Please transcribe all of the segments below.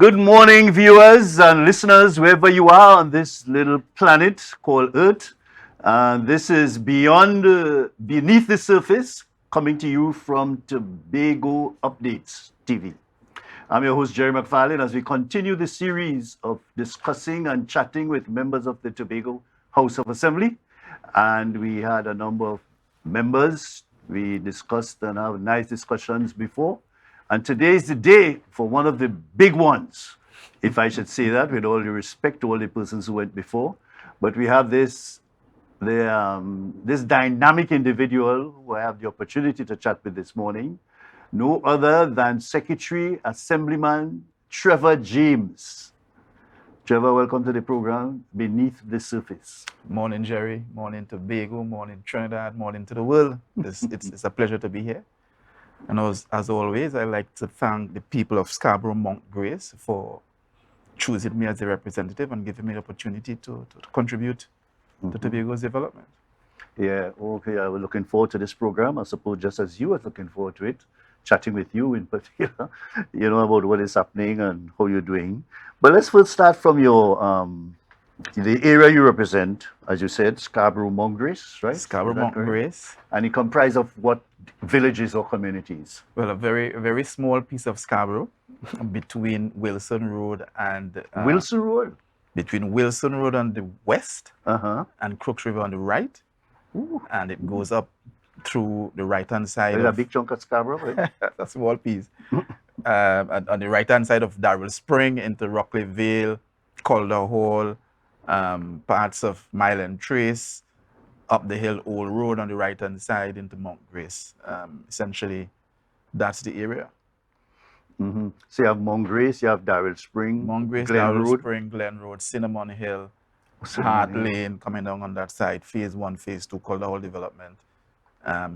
Good morning, viewers and listeners, wherever you are on this little planet called Earth. This is Beneath the Surface, coming to you from Tobago Updates TV. I'm your host, Gerry McFarlane, as we continue the series of discussing and chatting with members of the Tobago House of Assembly. And we had a number of members. We discussed and have nice discussions before. And today is the day for one of the big ones, if I should say that, with all due respect to all the persons who went before. But we have this dynamic individual who I have the opportunity to chat with this morning, no other than Secretary Assemblyman Trevor James. Trevor, welcome to the program, Beneath the Surface. Morning, Gerry. Morning, Tobago. Morning, Trinidad. Morning to the world. It's a pleasure to be here. And as always, I like to thank the people of Scarborough Mount Grace for choosing me as a representative and giving me the opportunity to contribute to Tobago's development. Yeah, okay. I was looking forward to this program. I suppose just as you were looking forward to it, chatting with you in particular, about what is happening and how you're doing. But let's first start from the area you represent, as you said, Scarborough Mount Grace, right? Scarborough Mount Grace. And it comprises of what villages or communities? Well, a very small piece of Scarborough between Wilson Road and... Wilson Road? Between Wilson Road on the west and Crooks River on the right. Ooh. And it goes up through the right-hand side. There's a big chunk of Scarborough, right? A small piece. On the right-hand side of Darrell Spring into Rockley Vale, Calder Hall, parts of Mile and Trace, up the hill Old Road on the right-hand side into Mount Grace. Essentially, that's the area. So you have Mount Grace, you have Darrell Spring, Mount Grace, Darrell Spring, Glen Road, Cinnamon Hill, Hart Lane coming down on that side, Phase 1, Phase 2, Calder Hall development.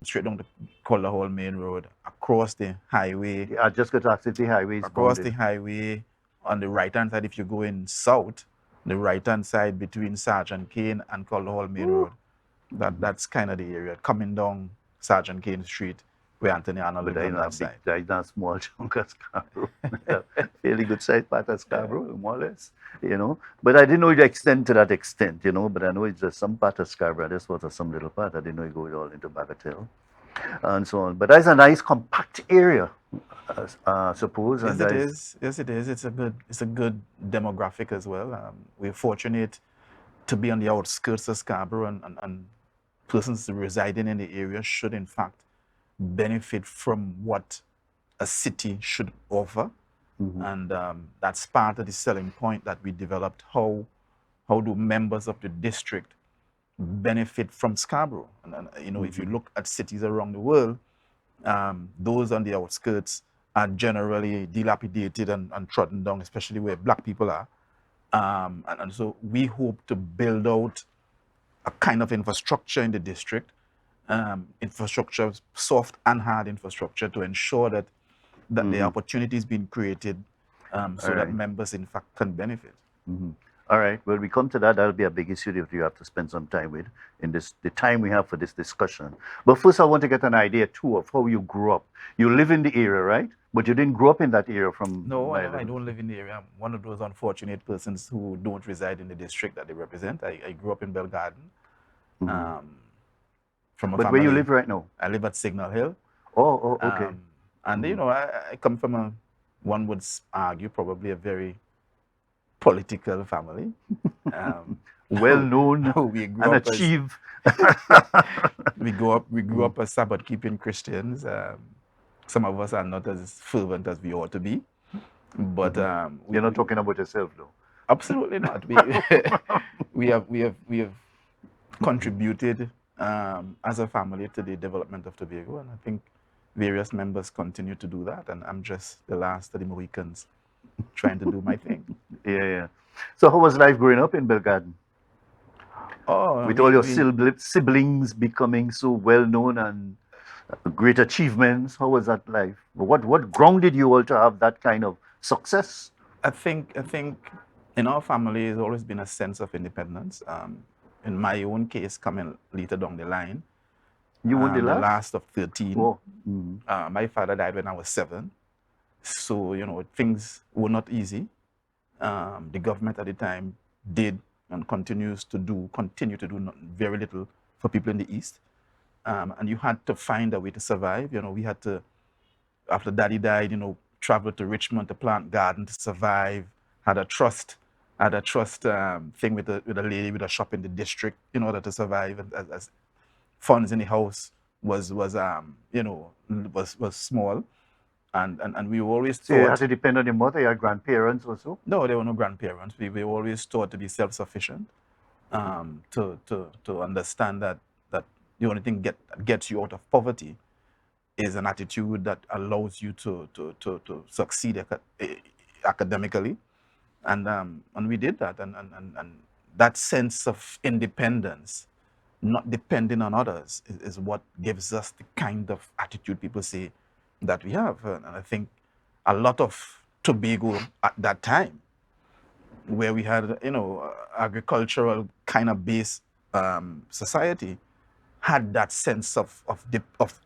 Straight down the Calder Hall Main Road, across the highway. I just got to ask if the highway is across bounded. the highway on the right-hand side, if you're going south, the right-hand side between Sergeant Kane and Calder Hall Main Road. That's kind of the area. Coming down Sergeant Kane Street, where Anthony Arnold lives on that side. That's not small chunk of Scarborough. Fairly good sized part of Scarborough, more or less, But I didn't know it extend to that extent, But I know it's just some part of Scarborough. This was some little part. I didn't know it goes all into Bagatelle and so on. But that's a nice compact area, I suppose. Yes, it is. Yes, it is. It's a good demographic as well. We're fortunate to be on the outskirts of Scarborough, and persons residing in the area should, in fact, benefit from what a city should offer. And that's part of the selling point that we developed. How do members of the district benefit from Scarborough? And if you look at cities around the world, those on the outskirts are generally dilapidated and trodden down, especially where Black people are. And so we hope to build out a kind of infrastructure in the district, infrastructure, soft and hard infrastructure, to ensure that the opportunities being created so that members, in fact, can benefit. All right. Well, we come to that. That'll be a big issue that you have to spend some time with in the time we have for this discussion. But first, I want to get an idea, too, of how you grew up. You live in the area, right? But you didn't grow up in that area from... No, I don't live in the area. I'm one of those unfortunate persons who don't reside in the district that they represent. I grew up in Bell Garden. But where you live right now? I live at Signal Hill. Oh, okay. And, I come from one would argue, probably a very political family. Well-known and achieve. We grew up as Sabbath-keeping Christians. Some of us are not as fervent as we ought to be. But you're not talking about yourself, though. Absolutely not. We have contributed as a family to the development of Tobago, and I think various members continue to do that, and I'm just the last of the Mohicans trying to do my thing. Yeah. So how was life growing up in Bell Garden? With all your siblings becoming so well known and great achievements, how was that life? What grounded you all to have that kind of success? I think in our family there's always been a sense of independence. In my own case, coming later down the line, you were the last of 13. Oh. My father died when I was 7, so things were not easy. The government at the time did and continue to do very little for people in the East. And you had to find a way to survive. We had to, after Daddy died, travel to Richmond to plant garden to survive. Had a trust thing with a lady with a shop in the district in order to survive, as funds in the house was small, and we always So you thought. had to depend on your mother, your grandparents also? No, there were no grandparents. We were always taught to be self-sufficient, to understand that the only thing that gets you out of poverty is an attitude that allows you to succeed academically, and we did that, and that sense of independence, not depending on others, is what gives us the kind of attitude people say that we have. And I think a lot of Tobago at that time, where we had agricultural kind of based society, had that sense of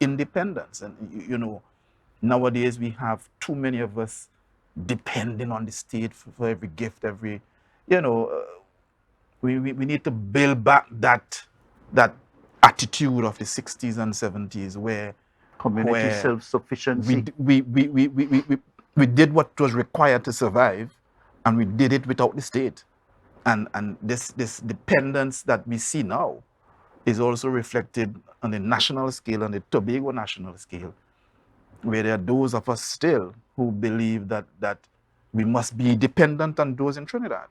independence. And nowadays we have too many of us depending on the state for every gift, we need to build back that attitude of the 60s and 70s where Community self-sufficiency. we did what was required to survive, and we did it without the state. And this dependence that we see now is also reflected on the national scale, on the Tobago national scale, where there are those of us still who believe that we must be dependent on those in Trinidad.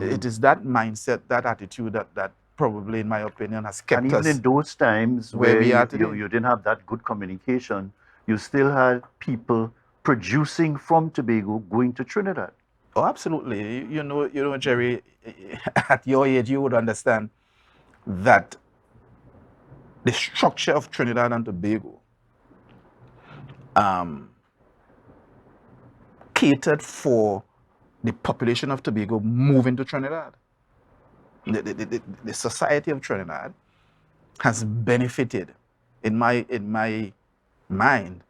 It is that mindset, that attitude that probably, in my opinion, has kept And us. even in those times where where we are you today. didn't have that good communication, you still had people producing from Tobago going to Trinidad. Oh, absolutely. You know, Gerry, at your age, you would understand that the structure of Trinidad and Tobago catered for the population of Tobago moving to Trinidad. The society of Trinidad has benefited, in my mind,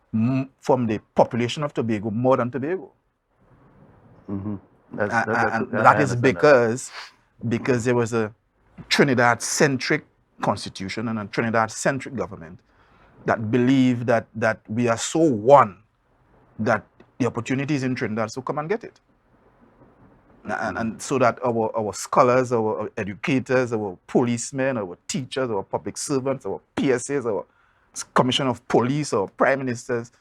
from the population of Tobago more than Tobago. Mm-hmm. And that is because there was a Trinidad-centric constitution and a Trinidad-centric government that believed that we are so one that the opportunities in Trinidad, so come and get it. And so that our scholars, our educators, our policemen, our teachers, our public servants, our PSAs, our commissioner of police, our prime ministers,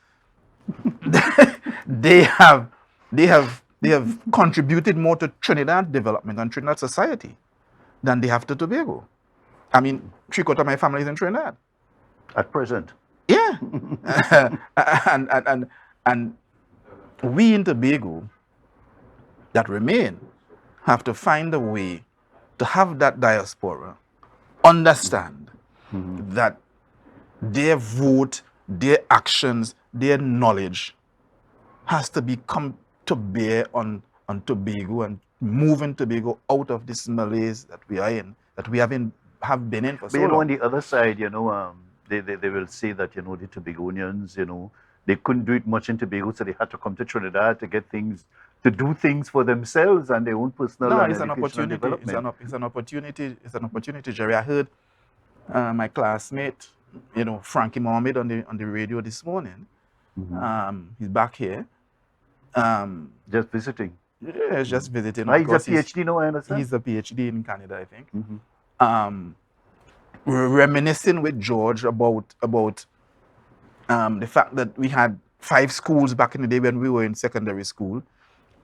they have contributed more to Trinidad development and Trinidad society than they have to Tobago. I mean, 3/4 of my family is in Trinidad. At present. Yeah. and we in Tobago that remain have to find a way to have that diaspora understand that their vote, their actions, their knowledge has to come to bear on Tobago, and moving Tobago out of this malaise that we are in, that we have been in for so long. But on the other side, they will say that, the Tobagonians, they couldn't do it much in Tobago, so they had to come to Trinidad to do things for themselves and their own personal and it's an educational opportunity. development. It's an opportunity, Gerry. I heard my classmate, Frankie Mohammed on the radio this morning. He's back here. Just visiting. Yeah, he's just visiting. He's a PhD now, I understand. He's a PhD in Canada, I think. We're reminiscing with George about the fact that we had 5 schools back in the day when we were in secondary school,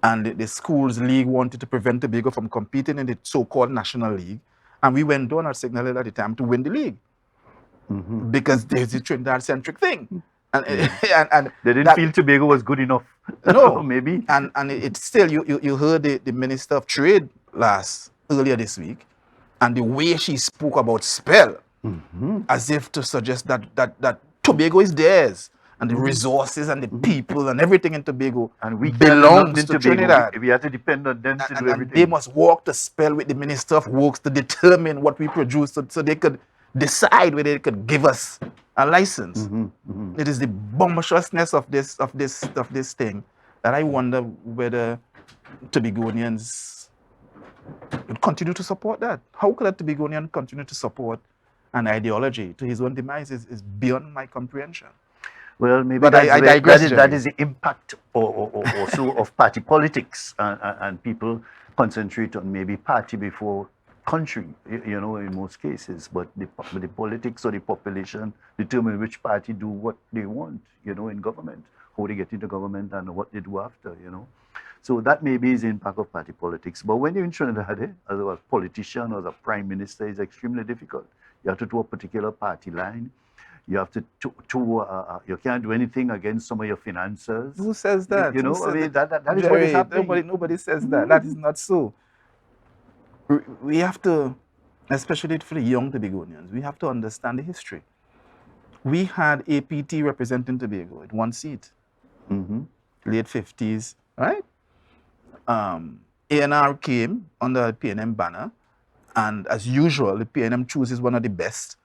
and the schools league wanted to prevent Tobago from competing in the so-called national league, and we went down at Signal at the time to win the league because there's a Trinidad-centric thing, and they didn't feel Tobago was good enough. No, maybe. And it's still, you heard the Minister of Trade earlier this week, and the way she spoke about spell, as if to suggest that Tobago is theirs, and the resources and the people and everything in Tobago and we belongs to Trinidad. We have to depend on them to do everything. And they must walk the spell with the Minister of Works to determine what we produce, so they could decide whether they could give us a license. It is the bumptiousness of this thing that I wonder whether Tobagonians would continue to support that. How could a Tobagonian continue to support an ideology to his own demise is beyond my comprehension. Well, maybe But that's I where, digress, that Gerry. is the impact also of party politics, and people concentrate on maybe party before country, in most cases. But the politics or the population determine which party do what they want, in government, how they get into government and what they do after. So that maybe is the impact of party politics. But when you're in Trinidad, as a politician or as a prime minister, it's extremely difficult. You have to do a particular party line. You have to you can't do anything against some of your financiers. Who says that? You Who know, says I mean, that? that is what is Gerry, happening. nobody says that. That is not so. We have to, especially for the young Tobagonians, we have to understand the history. We had APT representing Tobago at one seat, late 50s, right? ANR came under the PNM banner, and as usual, the PNM chooses one of the best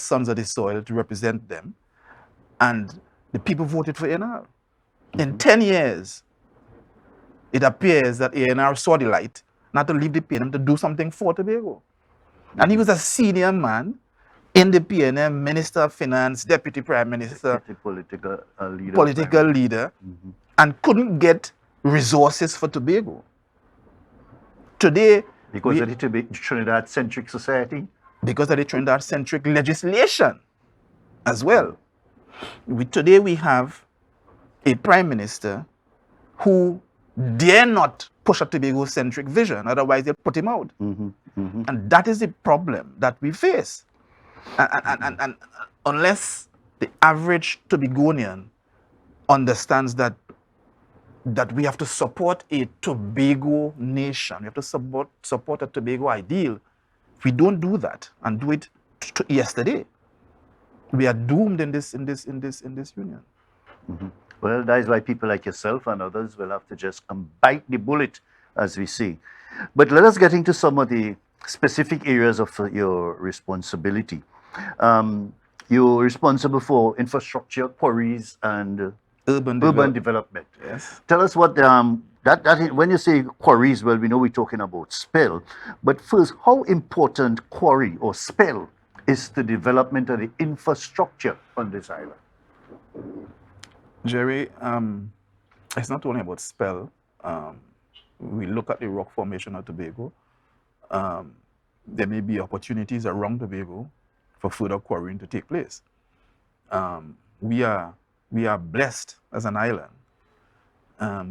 sons of the soil to represent them, and the people voted for ANR. In 10 years, it appears that ANR saw the light, not to leave the PNM, to do something for Tobago. And he was a senior man in the PNM, Minister of Finance, Deputy Prime Minister, political leader, and couldn't get resources for Tobago. Today, because of the Trinidad-centric society? Because of the Trinidad-centric legislation as well. Today we have a prime minister who dare not push a Tobago-centric vision, otherwise they'll put him out. And that is the problem that we face. And unless the average Tobagonian understands that we have to support a Tobago nation, we have to support a Tobago ideal, if we don't do that and do it yesterday, we are doomed in this union. Well, that is why people like yourself and others will have to just bite the bullet, as we say. But let us get into some of the specific areas of your responsibility. You're responsible for infrastructure, quarries, and urban development. Yes. Tell us what when you say quarries, well, we know we're talking about spill. But first, how important quarry or spill is the development of the infrastructure on this island? Gerry, it's not only about spell. We look at the rock formation of Tobago. There may be opportunities around Tobago for further quarrying to take place. We are blessed as an island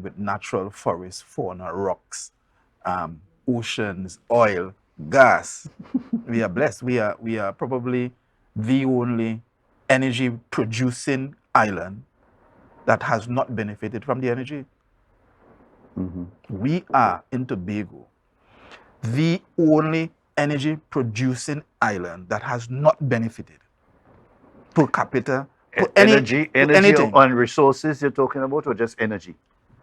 with natural forests, fauna, rocks, oceans, oil, gas. We are blessed. We are probably the only energy producing island that has not benefited from the energy. We are in Tobago the only energy producing island that has not benefited per capita. Energy on resources you're talking about, or just energy?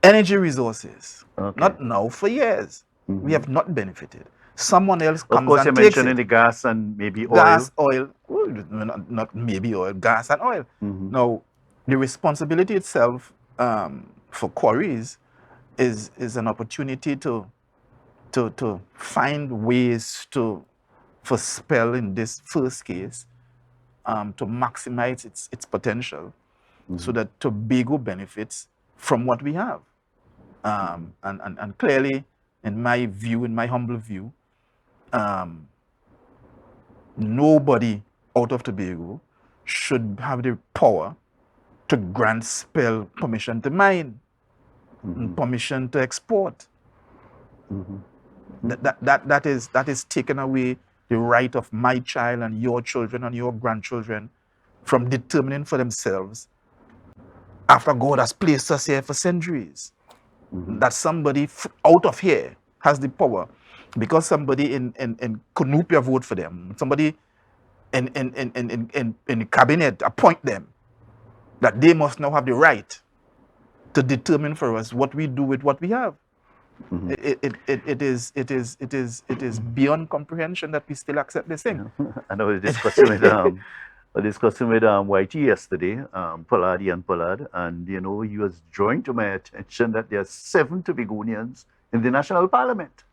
Energy resources. Okay. Not now, for years. We have not benefited. Someone else comes of course, and you're takes mentioning it. the gas and maybe oil. Gas, oil. Well, not maybe oil, gas and oil. Now, the responsibility itself for quarries is an opportunity to find ways for spell in this first case to maximize its potential so that Tobago benefits from what we have. And clearly, in my view, in my humble view, nobody out of Tobago should have the power to grant spell permission to mine, and permission to export. That is taking away the right of my child and your children and your grandchildren from determining for themselves after God has placed us here for centuries. That somebody out of here has the power because somebody in Kunupia vote for them, somebody in the cabinet appoint them, that they must now have the right to determine for us what we do with what we have. It is beyond comprehension that we still accept this thing. I know we're discussing with discussing with YT yesterday, Pollard, Ian Pollard, and you know he was drawing to my attention that there are 7 Tobagonians in the national parliament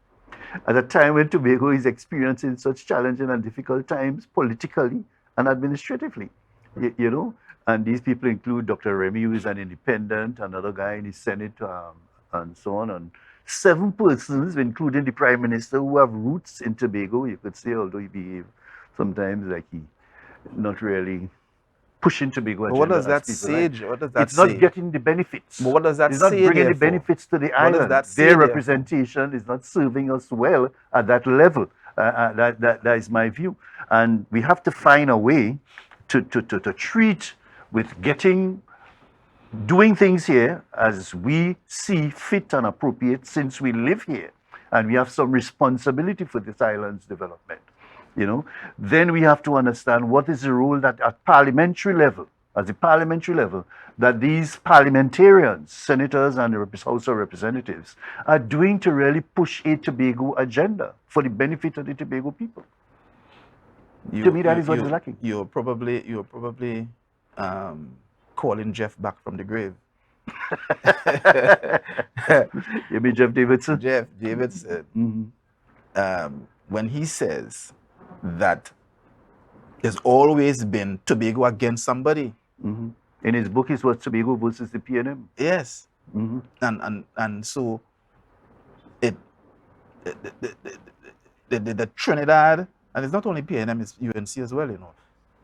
at a time when Tobago is experiencing such challenging and difficult times politically and administratively. You know, and these people include Dr. Remy, who is an independent, another guy in the Senate, and so on. And 7 persons, including the Prime Minister, who have roots in Tobago, you could say, although he behaves sometimes like he not really pushing Tobago But what agenda does as that people say? like. What does that It's not say? getting the benefits. But what does that It's not say, bringing the therefore? benefits to the What does island. that say, Their therefore? representation is not serving us well at that level. That is my view. And we have to find a way to treat with doing things here as we see fit and appropriate since we live here and we have some responsibility for this island's development. You know, then we have to understand what is the role that at parliamentary level, that these parliamentarians, senators and the House of Representatives are doing to really push a Tobago agenda for the benefit of the Tobago people. To me, that is what is lacking. You're probably calling Jeff back from the grave. You mean Jeff Davidson? Jeff Davidson, when he says that there's always been Tobago against somebody. In his book, it was Tobago versus the PNM. Yes. And so the Trinidad, and it's not only PNM, it's UNC as well, you know.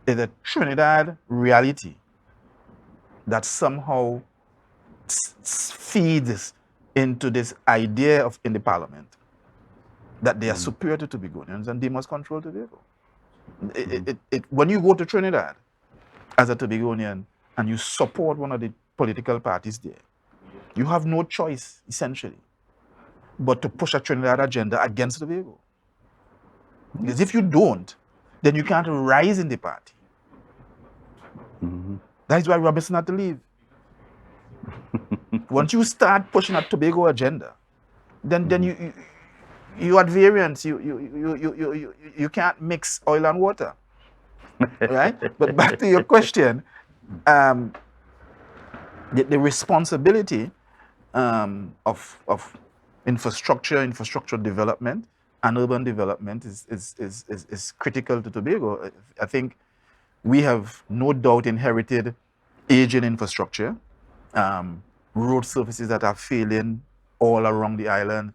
It's a Trinidad reality that somehow feeds into this idea of in the parliament that they are superior to Tobagonians and they must control Tobago. When you go to Trinidad as a Tobagonian and you support one of the political parties there, you have no choice, essentially, but to push a Trinidad agenda against Tobago. Because if you don't, then you can't rise in the party. That is why Robinson had to leave. Once you start pushing a Tobago agenda, then you at variance. You can't mix oil and water, right? But back to your question, the responsibility of infrastructure development and urban development is critical to Tobago. I think we have no doubt inherited aging infrastructure, road surfaces that are failing all around the island,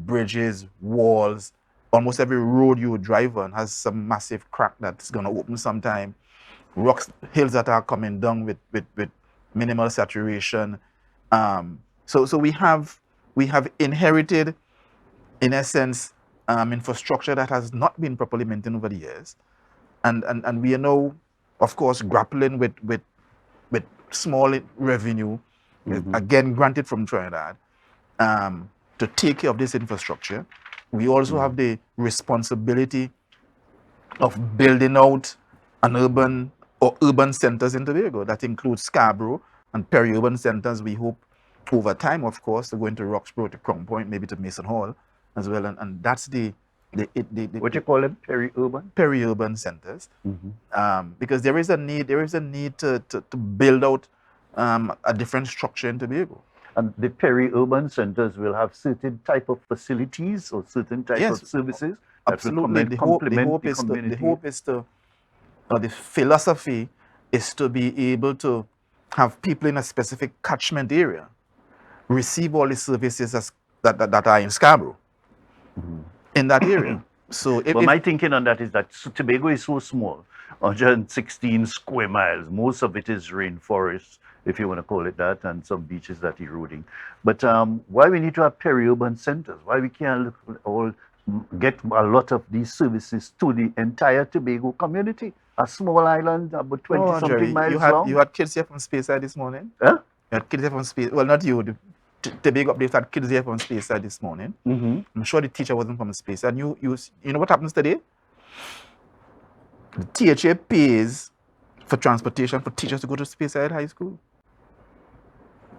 bridges, walls. Almost every road you drive on has some massive crack that's going to open sometime. Rocks, hills that are coming down with minimal saturation. So we have inherited, in essence, infrastructure that has not been properly maintained over the years, and we are now, of course, grappling with small revenue, again granted from Trinidad, to take care of this infrastructure. We also have the responsibility of building out an urban centers in Tobago that includes Scarborough and peri-urban centers. We hope over time, of course, to go into Roxborough, to Crown Point, maybe to Mason Hall as well, and that's the what you call them, peri-urban? Peri-urban centers, because there is a need to build out a different structure in Tobago. And the peri-urban centers will have certain type of facilities or certain type of services. Absolutely. The philosophy is to be able to have people in a specific catchment area receive all the services that are in Scarborough, in that area. So my thinking on that is that Tobago is so small, 116 square miles. Most of it is rainforest, if you want to call it that, and some beaches that eroding. But why we need to have peri-urban centers? Why we can't get a lot of these services to the entire Tobago community? A small island about 20-something miles long. You had kids here from Speyside this morning? Huh? You had kids here from Speyside. Well, not you. Tobago updates had kids here from Speyside this morning. I'm sure the teacher wasn't from Speyside. You know what happens today? The THA pays for transportation for teachers to go to Speyside High School.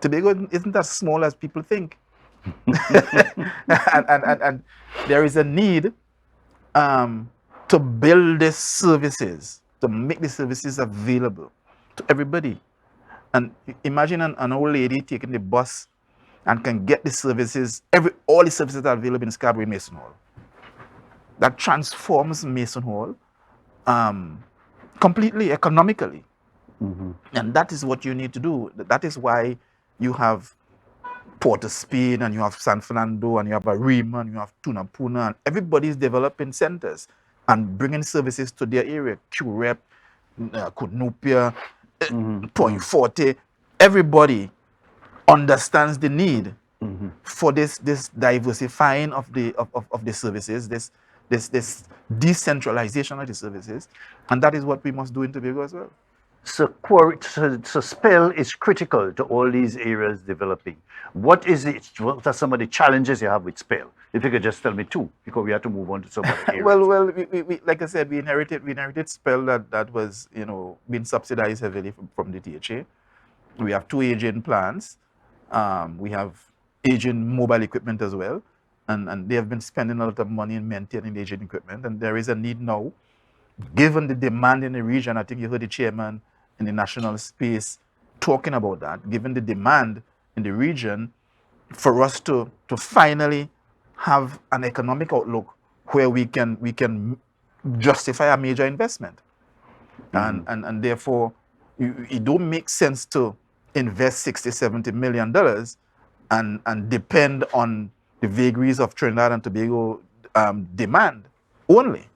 Tobago isn't as small as people think. and there is a need to build these services to make the services available to everybody. And imagine an old lady taking the bus and can get the services, all the services that are available in Scarborough Mason Hall. That transforms Mason Hall completely economically. And that is what you need to do. That is why you have Port of Spain, and you have San Fernando, and you have Arima, and you have Tunapuna, and everybody's developing centers and bringing services to their area. Curep, Kudnupia, Point Forte. Everybody understands the need for this diversifying of the services, this decentralization of the services, and that is what we must do in Tobago as well. So spell is critical to all these areas developing. What are some of the challenges you have with spell? If you could just tell me two, because we have to move on to some other areas. Well, we, like I said, we inherited spell that was, being subsidized heavily from the THA. We have two aging plants. We have aging mobile equipment as well. And they have been spending a lot of money in maintaining the aging equipment. And there is a need now, given the demand in the region. I think you heard the chairman in the national space talking about that, given the demand in the region, for us to finally have an economic outlook where we can justify a major investment. And therefore, it don't make sense to invest $60-70 million and depend on the vagaries of Trinidad and Tobago demand only.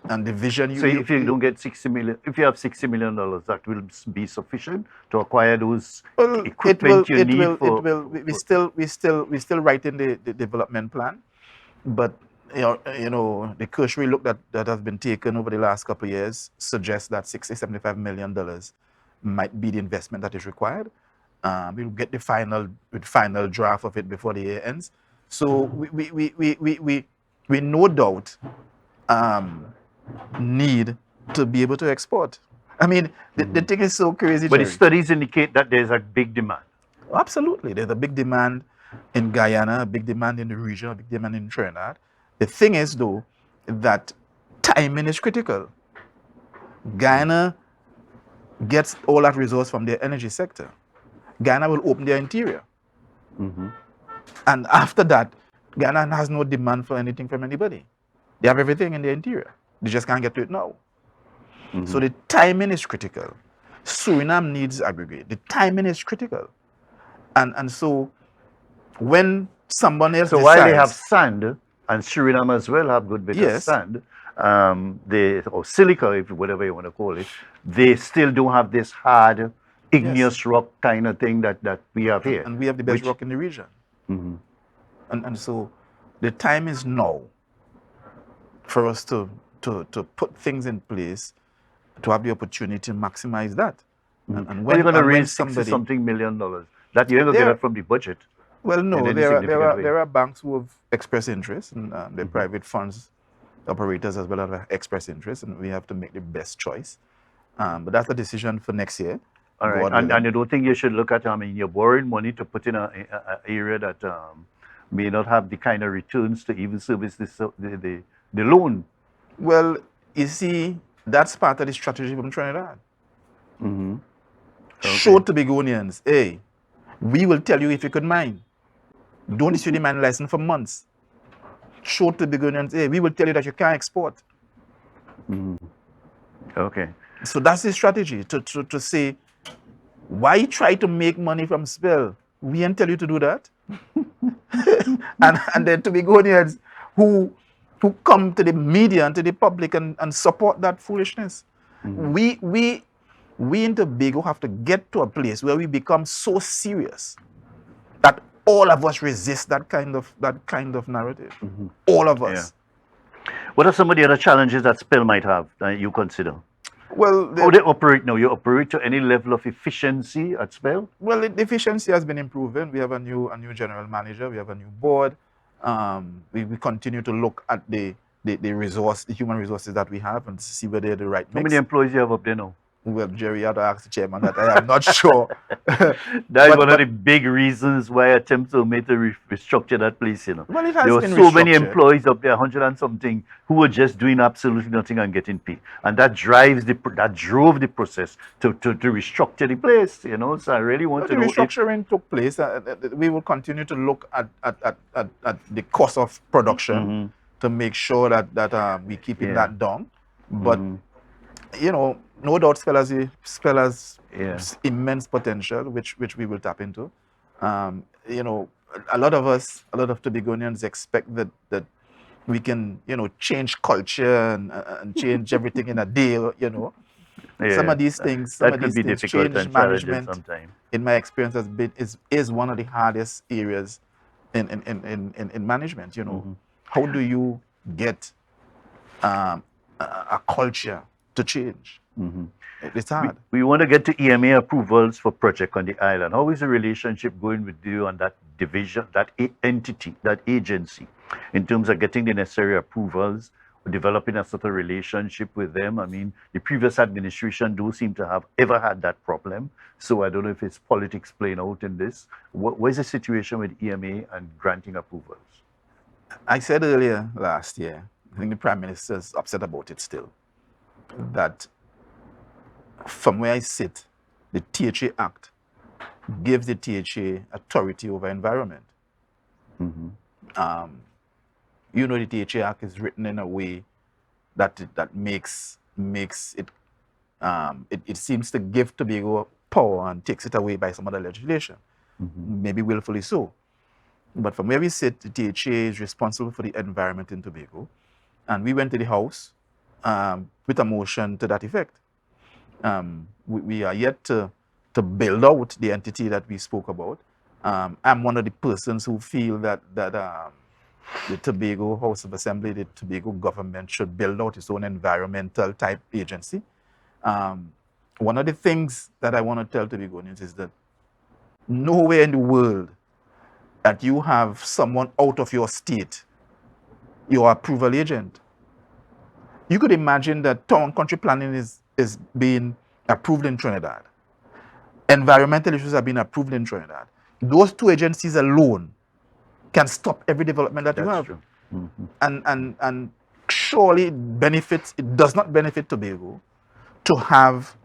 And the vision. So if you don't get 60 million, if you have $60 million, that will be sufficient to acquire those equipment you need for. We still writing the development plan, but the cursory look that has been taken over the last couple of years suggests that $60-75 million might be the investment that is required. We'll get the final draft of it before the year ends. So we no doubt need to be able to export. I mean, the thing is so crazy. But the studies indicate that there's a big demand. Absolutely. There's a big demand in Guyana, a big demand in the region, a big demand in Trinidad. The thing is, though, that timing is critical. Guyana gets all that resource from their energy sector. Guyana will open their interior. And after that, Guyana has no demand for anything from anybody. They have everything in their interior. They just can't get to it now. So the timing is critical. Suriname needs aggregate. The timing is critical. And so when someone else decides, while they have sand, and Suriname as well have good bit of sand, or silica, if whatever you want to call it, they still don't have this hard igneous rock kind of thing that we have here. And we have the best rock in the region. And so the time is now for us to put things in place to have the opportunity to maximize that. And when you're going to raise $60-something million, that you're going to get it from the budget. Well, no, there are banks who have expressed interest, and the private funds operators as well have expressed interest, and we have to make the best choice. But that's a decision for next year. All right, and you don't think you should look at, you're borrowing money to put in an area that may not have the kind of returns to even service the loan? Well, you see, that's part of the strategy from Trinidad. Show Tobagonians, hey, we will tell you if you could mine. Don't issue the mining license for months. Show Tobagonians, hey, we will tell you that you can't export. Okay. So that's the strategy, to say, why try to make money from spill? We didn't tell you to do that. and then Tobagonians who come to the media and to the public and support that foolishness. We in Tobago have to get to a place where we become so serious that all of us resist that kind of narrative. All of us. What are some of the other challenges that Spell might have that you consider? Well, how they operate now? You operate to any level of efficiency at Spell? Well, the efficiency has been improving. We have a new general manager. We have a new board. We continue to look at the human resources that we have and see whether they're the right mix. How many employees do you have up there now? Well, Gerry, you have to ask the chairman that. I am not sure. That is one of But the big reasons why attempts were made to restructure that place. well, it There has were been so many restructured. employees up there, 100 and something, who were just doing absolutely nothing and getting paid, and that drove the process to restructure the place. So I really want But to the know if. restructuring took place. We will continue to look at the cost of production Hmm. to make sure that we keeping Yeah. that down. But Hmm. no doubt, Spella's Yeah. immense potential, which we will tap into. Um, you know, a lot of us, a lot of Tobagonians expect that we can, change culture and change everything in a day. Some Yeah. of these things, That could be difficult change and challenging management, sometimes. in my experience, is one of the hardest areas in management. Hmm. How do you get a culture to change? Hmm. It's We, hard. we want to get to EMA approvals for project on the island. How is the relationship going with you and that division, that entity, that agency, in terms of getting the necessary approvals, developing a sort of relationship with them? I mean, the previous administration do seem to have ever had that problem. So I don't know if it's politics playing out in this. Where's the situation with EMA and granting approvals? I said earlier last year, I think the Prime Minister is upset about it still, that from where I sit, the THA Act gives the THA authority over environment. Hmm. The THA Act is written in a way that makes it, it seems to give Tobago power and takes it away by some other legislation, maybe willfully so. But from where we sit, the THA is responsible for the environment in Tobago, and we went to the House with a motion to that effect. We are yet to build out the entity that we spoke about. I'm one of the persons who feel that the Tobago House of Assembly, the Tobago government should build out its own environmental type agency. One of the things that I want to tell Tobagonians is that nowhere in the world that you have someone out of your state, your approval agent. You could imagine that town country planning is being approved in Trinidad. Environmental issues are being approved in Trinidad. Those two agencies alone can stop every development that you That's have. true. Hmm. And surely it does not benefit Tobago to have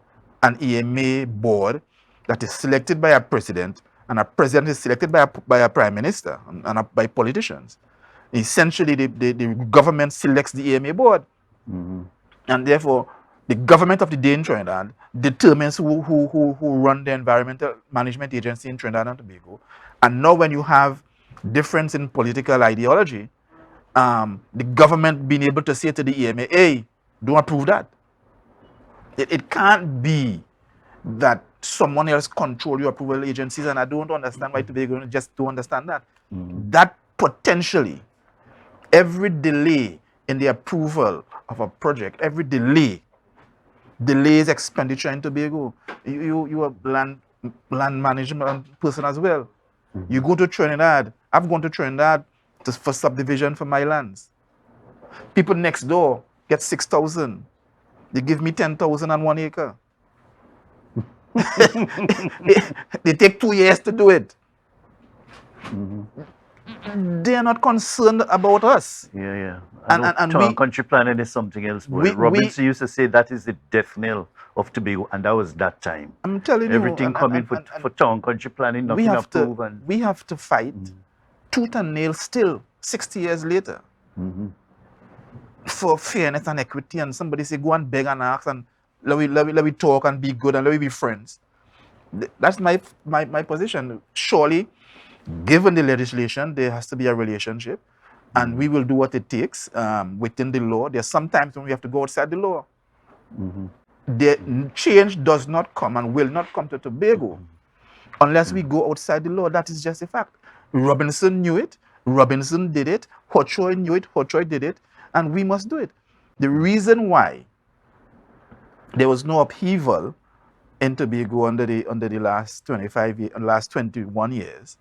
an EMA board that is selected by a president, and a president is selected by a prime minister and by politicians. Essentially, the government selects the EMA board, and therefore the government of the day in Trinidad determines who run the environmental management agency in Trinidad and Tobago. And now when you have difference in political ideology, the government being able to say to the EMA, hey, don't approve that. It can't be that someone else control your approval agencies, and I don't understand why Tobago just don't understand that. That potentially, every delay in the approval of a project, every delays expenditure in Tobago. You are land management person as well. You go to Trinidad. I've gone to Trinidad for subdivision for my lands. People next door get 6,000. They give me 10,000 on 1 acre. They take 2 years to do it. They are not concerned about us. Yeah. I know And town country planning is something else, boy. Robinson used to say that is the death knell of Tobago, and that was that time. I'm telling you, Everything coming for town country planning, nothing approved. We have to fight tooth and nail still, 60 years later, for fairness and equity. And somebody say, go and beg and ask, and let we talk and be good, and let we be friends. That's my position. Surely, given the legislation, there has to be a relationship, and we will do what it takes within the law. There's sometimes when we have to go outside the law. The change does not come and will not come to Tobago unless we go outside the law. That is just a fact. Robinson knew it. Robinson did it. Hochoy knew it. Hochoy did it. And we must do it. The reason why there was no upheaval in Tobago under the last 21 years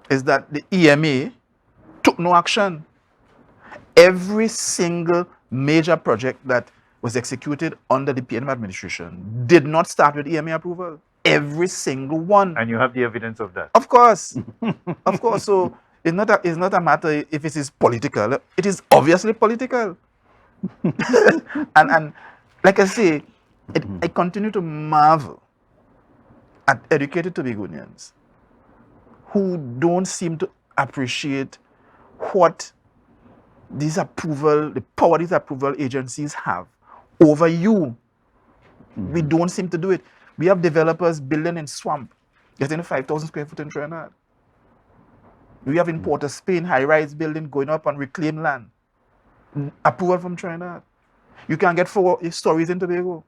is that the EMA took no action. Every single major project that was executed under the PNM administration did not start with EMA approval. Every single one. And you have the evidence of that. Of course. Of course. So it's not a matter if it is political. It is obviously political. and like I say, I continue to marvel at educated Tobagonians who don't seem to appreciate what the power these approval agencies have over you. We don't seem to do it. We have developers building in swamp, getting 5,000 square foot in Trinidad. We have in Port of Spain, high-rise building going up on reclaimed land. Approval from Trinidad. You can get 4 stories in Tobago.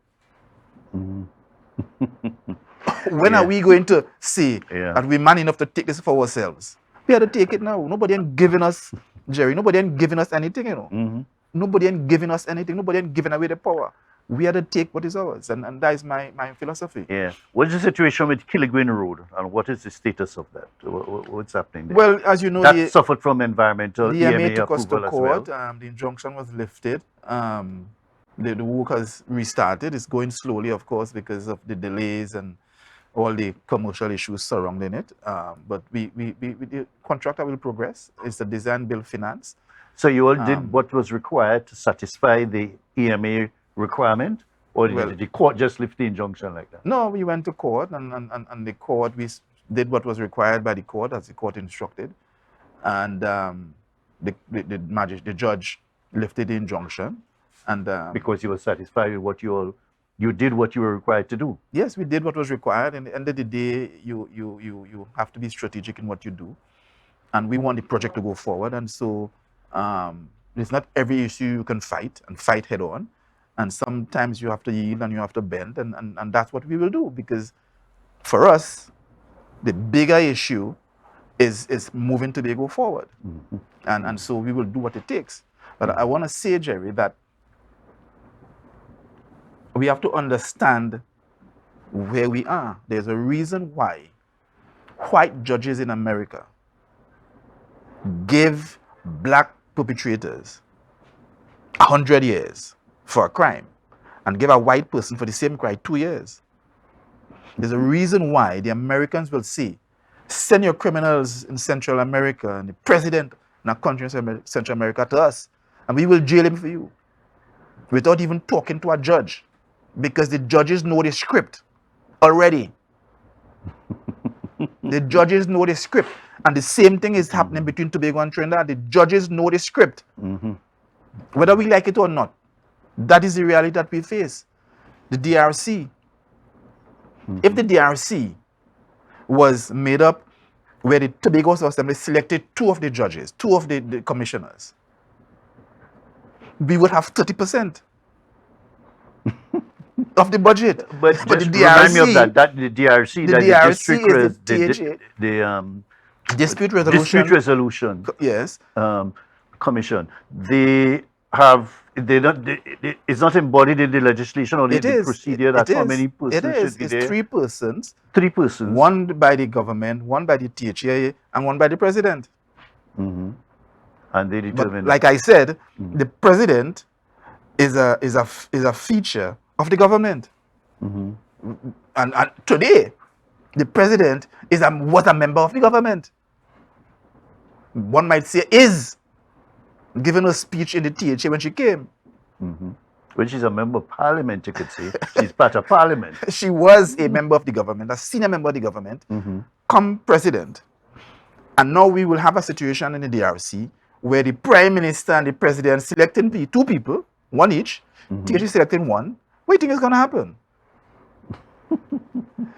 When are we going to say that we're man enough to take this for ourselves? We have to take it now. Nobody ain't giving us, Gerry, nobody ain't giving us anything, you know. Nobody ain't giving us anything. Nobody ain't giving away the power. We have to take what is ours. And that is my philosophy. Yeah. What's the situation with Killigrew Road? And what is the status of that? What's happening there? Well, as you know, that suffered from environmental the EMA took us to approval court. as well. The injunction was lifted. The work has restarted. It's going slowly, of course, because of the delays and all the commercial issues surrounding it. But the contractor will progress. It's a design, build, finance. So you all did what was required to satisfy the EMA requirement? Or did the court just lift the injunction like that? No, we went to court, and the court, we did what was required by the court, as the court instructed. And the judge lifted the injunction. And because you were satisfied with what you did what you were required to do. Yes, we did what was required. And at the end of the day, you have to be strategic in what you do. And we want the project to go forward. And so it's not every issue you can fight head on. And sometimes you have to yield and you have to bend. And that's what we will do. Because for us, the bigger issue is moving Tobago forward. And so we will do what it takes. But I want to say, Gerry, that we have to understand where we are. There's a reason why white judges in America give black perpetrators 100 years for a crime and give a white person for the same crime 2 years. There's a reason why the Americans will say, send your criminals in Central America and the president in a country in Central America to us, and we will jail him for you without even talking to a judge, because the judges know the script already. The judges know the script. And the same thing is happening between Tobago and Trinidad. The judges know the script. Whether we like it or not, that is the reality that we face. The DRC. If the DRC was made up where the Tobago Assembly selected 2 of the judges, 2 of the commissioners, we would have 30% of the budget. But just the DRC, remind me of that the DRC, the DRC is the dispute resolution. Yes. Commission. It's not embodied in the legislation or the procedure. That's how many persons should be there? It's 3 persons. 3 persons. 1 by the government, 1 by the THA, and 1 by the president. And they determine. But like I said, the president is a feature of the government. And today, the president was a member of the government. One might say is giving a speech in the THA when she came. When she's a member of parliament, you could say. She's part of parliament. She was a member of the government, a senior member of the government, come president. And now we will have a situation in the DRC where the prime minister and the president selecting 2 people, 1 each, THA selecting 1. What do you think is going to happen?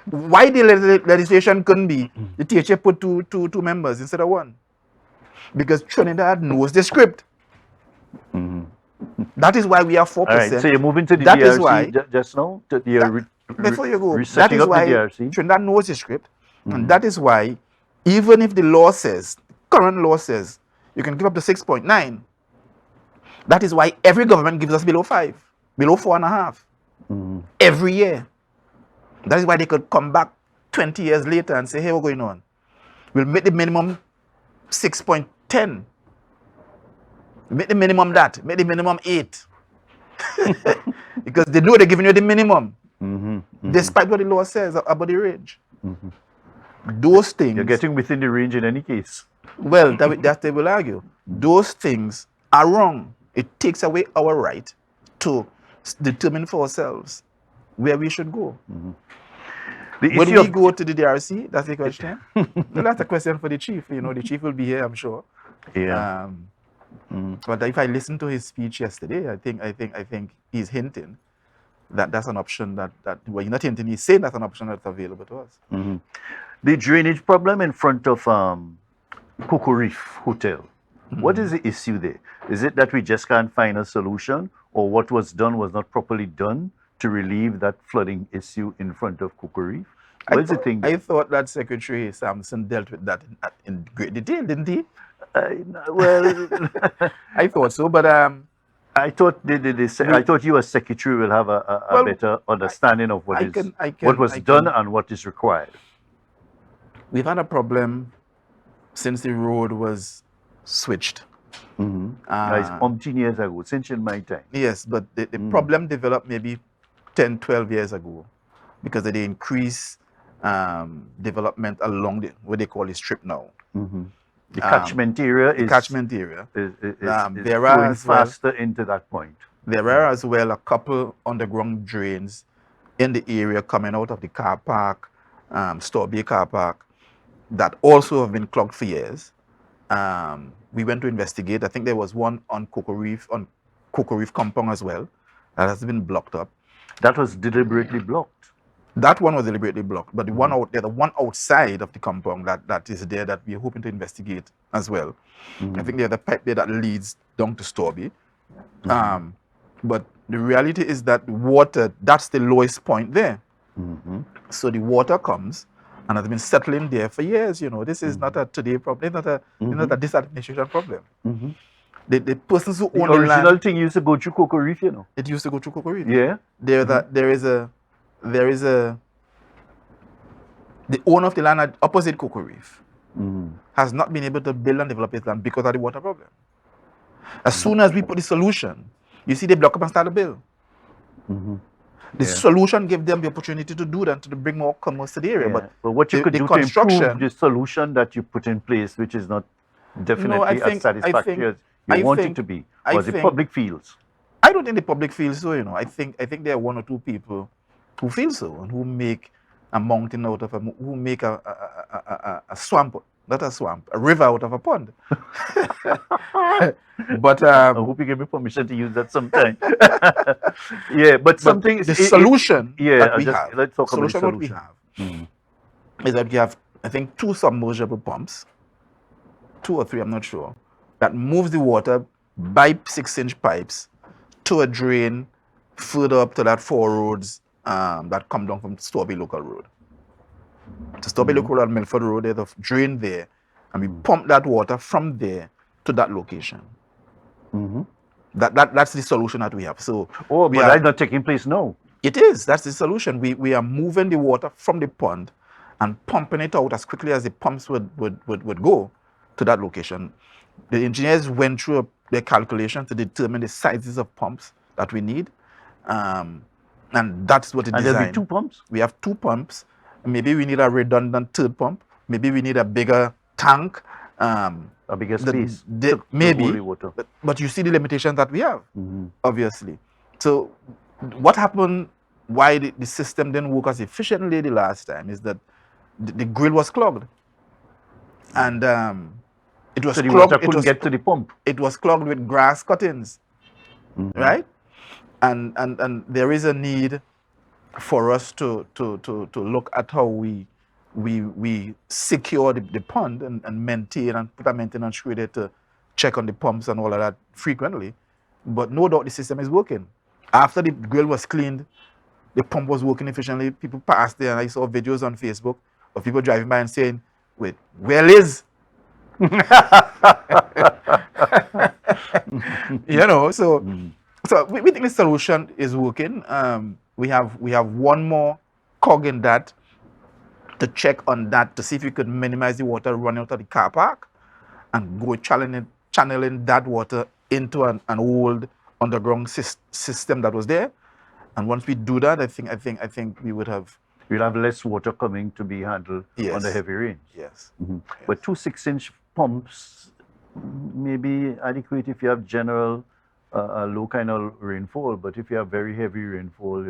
Why the legislation couldn't be the THA put two members instead of 1? Because Trinidad knows the script. That is why we are 4%. All right, so you're moving to the that DRC is why, just now? Before you go, that resetting is up why the DRC? Trinidad knows the script. And that is why, even if the law says, current law says, you can give up to 6.9, that is why every government gives us below 5, below 4.5, every year. That is why they could come back 20 years later and say, hey, what's going on? We'll make the minimum 6.10. Make the minimum that. Make the minimum 8. because they know they're giving you the minimum, Mm-hmm. despite what the law says about the range. Those things. You're getting within the range in any case. Well, that they will argue. Those things are wrong. It takes away our right to determine for ourselves where we should go. The When issue we of go to the DRC, that's the question. Well, that's a question for the chief. You know, the chief will be here, I'm sure. yeah. But if I listened to his speech yesterday, I think he's hinting that that's an option that well, he's not hinting. He's saying that's an option that's available to us. The drainage problem in front of Cocoa Reef Hotel. What is the issue there? Is it that we just can't find a solution, or what was done was not properly done to relieve that flooding issue in front of Cocoa Reef? What's the thing? I thought that Secretary Sampson dealt with that in great detail, didn't he? Well, I thought so, but I thought I thought you as secretary will have a better understanding of what was done and what is required. We've had a problem since the road was switched. It's umpteen years ago, since in my time. Yes, but the problem developed maybe 10, 12 years ago because of the increased development along what they call the strip now. The catchment area is flowing faster into that point. There are as well a couple underground drains in the area coming out of the car park, Storby car park, that also have been clogged for years. We went to investigate. I think there was one on Cocoa Reef compound as well that has been blocked up. That was deliberately blocked. That one was deliberately blocked, but the one out there, the one outside of the compound that is there that we're hoping to investigate as well. I think there's a pipe there that leads down to Storby. But the reality is that water, that's the lowest point there. So the water comes and has been settling there for years. You know, this is not a today problem. It's not a this administration problem. The persons who own the original land, thing used to go through Cocoa Reef, you know. it used to go through Cocoa Reef. Yeah. The owner of the land at opposite Cocoa Reef has not been able to build and develop his land because of the water problem. As soon as we put the solution, you see they block up and start to build. The solution gave them the opportunity to do that, to bring more commerce to the area. But what you could do to improve the solution that you put in place, which is not definitely as satisfactory as you want it to be, was the public feels. I don't think the public feels so, you know. I think there are one or two people who feel so and who make a mountain out of who make a swamp, not a swamp, a river out of a pond. But I hope you give me permission to use that sometime. Yeah, but something the solution that we have. Let's talk about the solution. What we have is that we have, I think, 2 submersible pumps, 2 or 3, I'm not sure, that moves the water by 6-inch pipes to a drain further up to that 4 roads that come down from Storby Local Road. To Storby Local Road and Milford Road, there's a drain there, and we pump that water from there to that location. That's the solution that we have. So, but that's not taking place now. It is. That's the solution. We are moving the water from the pond and pumping it out as quickly as the pumps would go to that location. The engineers went through their calculation to determine the sizes of pumps that we need. And that's what it designed. And there'll be 2 pumps? We have 2 pumps. Maybe we need a redundant 3rd pump. Maybe we need a bigger tank. A bigger space. Maybe. But you see the limitations that we have, obviously. So what happened, why the system didn't work as efficiently the last time, is that the grill was clogged. And it was so the clogged. Water couldn't get to the pump. It was clogged with grass cuttings, right? And there is a need for us to look at how we secure the pond and maintain and put a maintenance crew there to check on the pumps and all of that frequently. But no doubt the system is working. After the grill was cleaned, the pump was working efficiently. People passed there, and I saw videos on Facebook of people driving by and saying, "Wait, where Liz?" You know, so we think the solution is working. We have one more cog in that to check on that to see if we could minimize the water running out of the car park and go channeling that water into an old underground system that was there. And once we do that, I think we would have. You'll have less water coming to be handled Yes. under heavy rains. Yes. Mhm. Yes. But 2 6-inch pumps may be adequate if you have general low kind of rainfall. But if you have very heavy rainfall,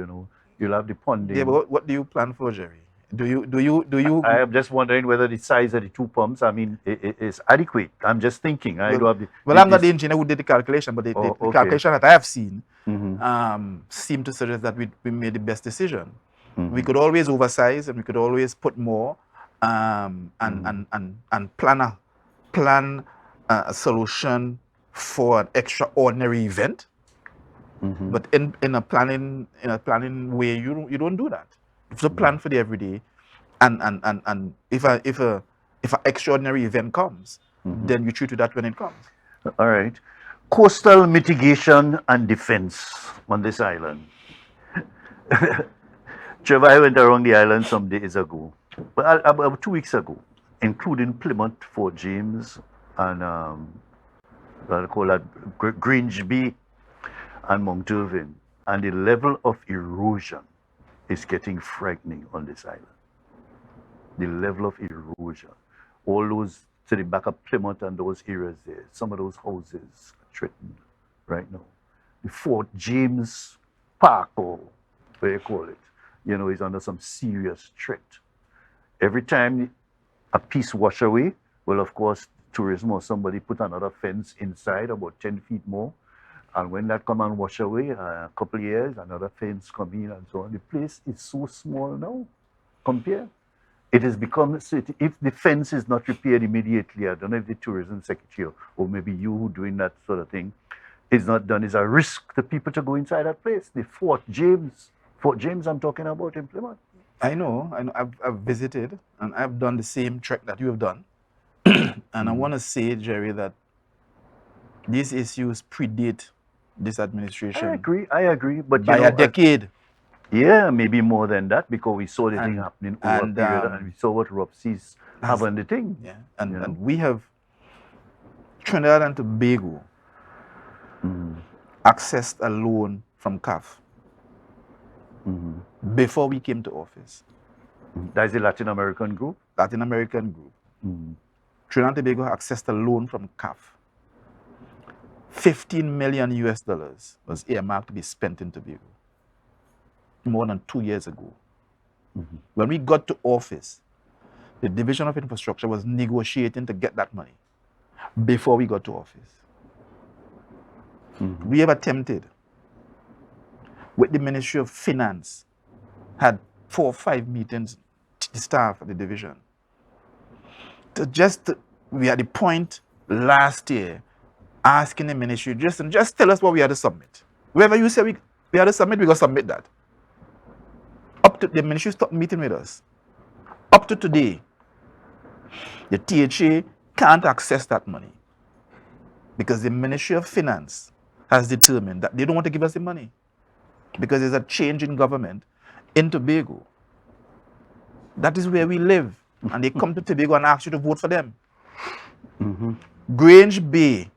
you'll have the ponding. Yeah, but what do you plan for, Gerry? Do you? I am just wondering whether the size of the 2 pumps, I mean, is adequate. I'm just thinking. I don't have the. Well, I'm not the engineer who did the calculation, but the okay. calculation that I have seen Mhm. seem to suggest that we made the best decision. Mhm. We could always oversize and we could always put more and plan a solution for an extraordinary event. Mhm. But in a planning way, you don't do that. You have to plan for the everyday, and if an extraordinary event comes, then you treat to that when it comes. All right. Coastal mitigation and defense on this island. Trevor, I went around the island some days ago, well, about 2 weeks ago, including Plymouth, Fort James, and what I call that Grange Bay and Mount Irving. And the level of erosion is getting frightening on this island. The level of erosion. All those to the back of Plymouth and those areas there, some of those houses are threatened right now. The Fort James Park, or what you call it, is under some serious threat. Every time a piece wash away, well, of course, tourism or somebody put another fence inside about 10 feet more. And when that come and wash away, a couple of years, another fence come in and so on. The place is so small now, compare. It has become, if the fence is not repaired immediately, I don't know if the tourism secretary or maybe you who doing that sort of thing is not done, is a risk to people to go inside that place. The Fort James I'm talking about in Plymouth. I know. I've visited and I've done the same trek that you have done. And I want to say, Gerry, that these issues predate this administration. I agree. But by a decade. Yeah, maybe more than that, because we saw the thing happening over a period and we saw what Rob sees having the thing. Yeah, and we have Trinidad and Tobago accessed a loan from CAF before we came to office. That's the Latin American group? Latin American group. Trinidad and Tobago accessed a loan from CAF. $15 million was earmarked to be spent in Tobago more than 2 years ago. When we got to office, the Division of Infrastructure was negotiating to get that money before we got to office. We have attempted with the Ministry of Finance, had 4 or 5 meetings, the staff of the division. We had the point last year asking the ministry, just tell us what we had to submit. Wherever you say we had to submit, we got to submit that. Up to the ministry stopped meeting with us. Up to today, the THA can't access that money because the Ministry of Finance has determined that they don't want to give us the money because there's a change in government in Tobago. That is where we live, and they come to Tobago and ask you to vote for them. Grange Bay,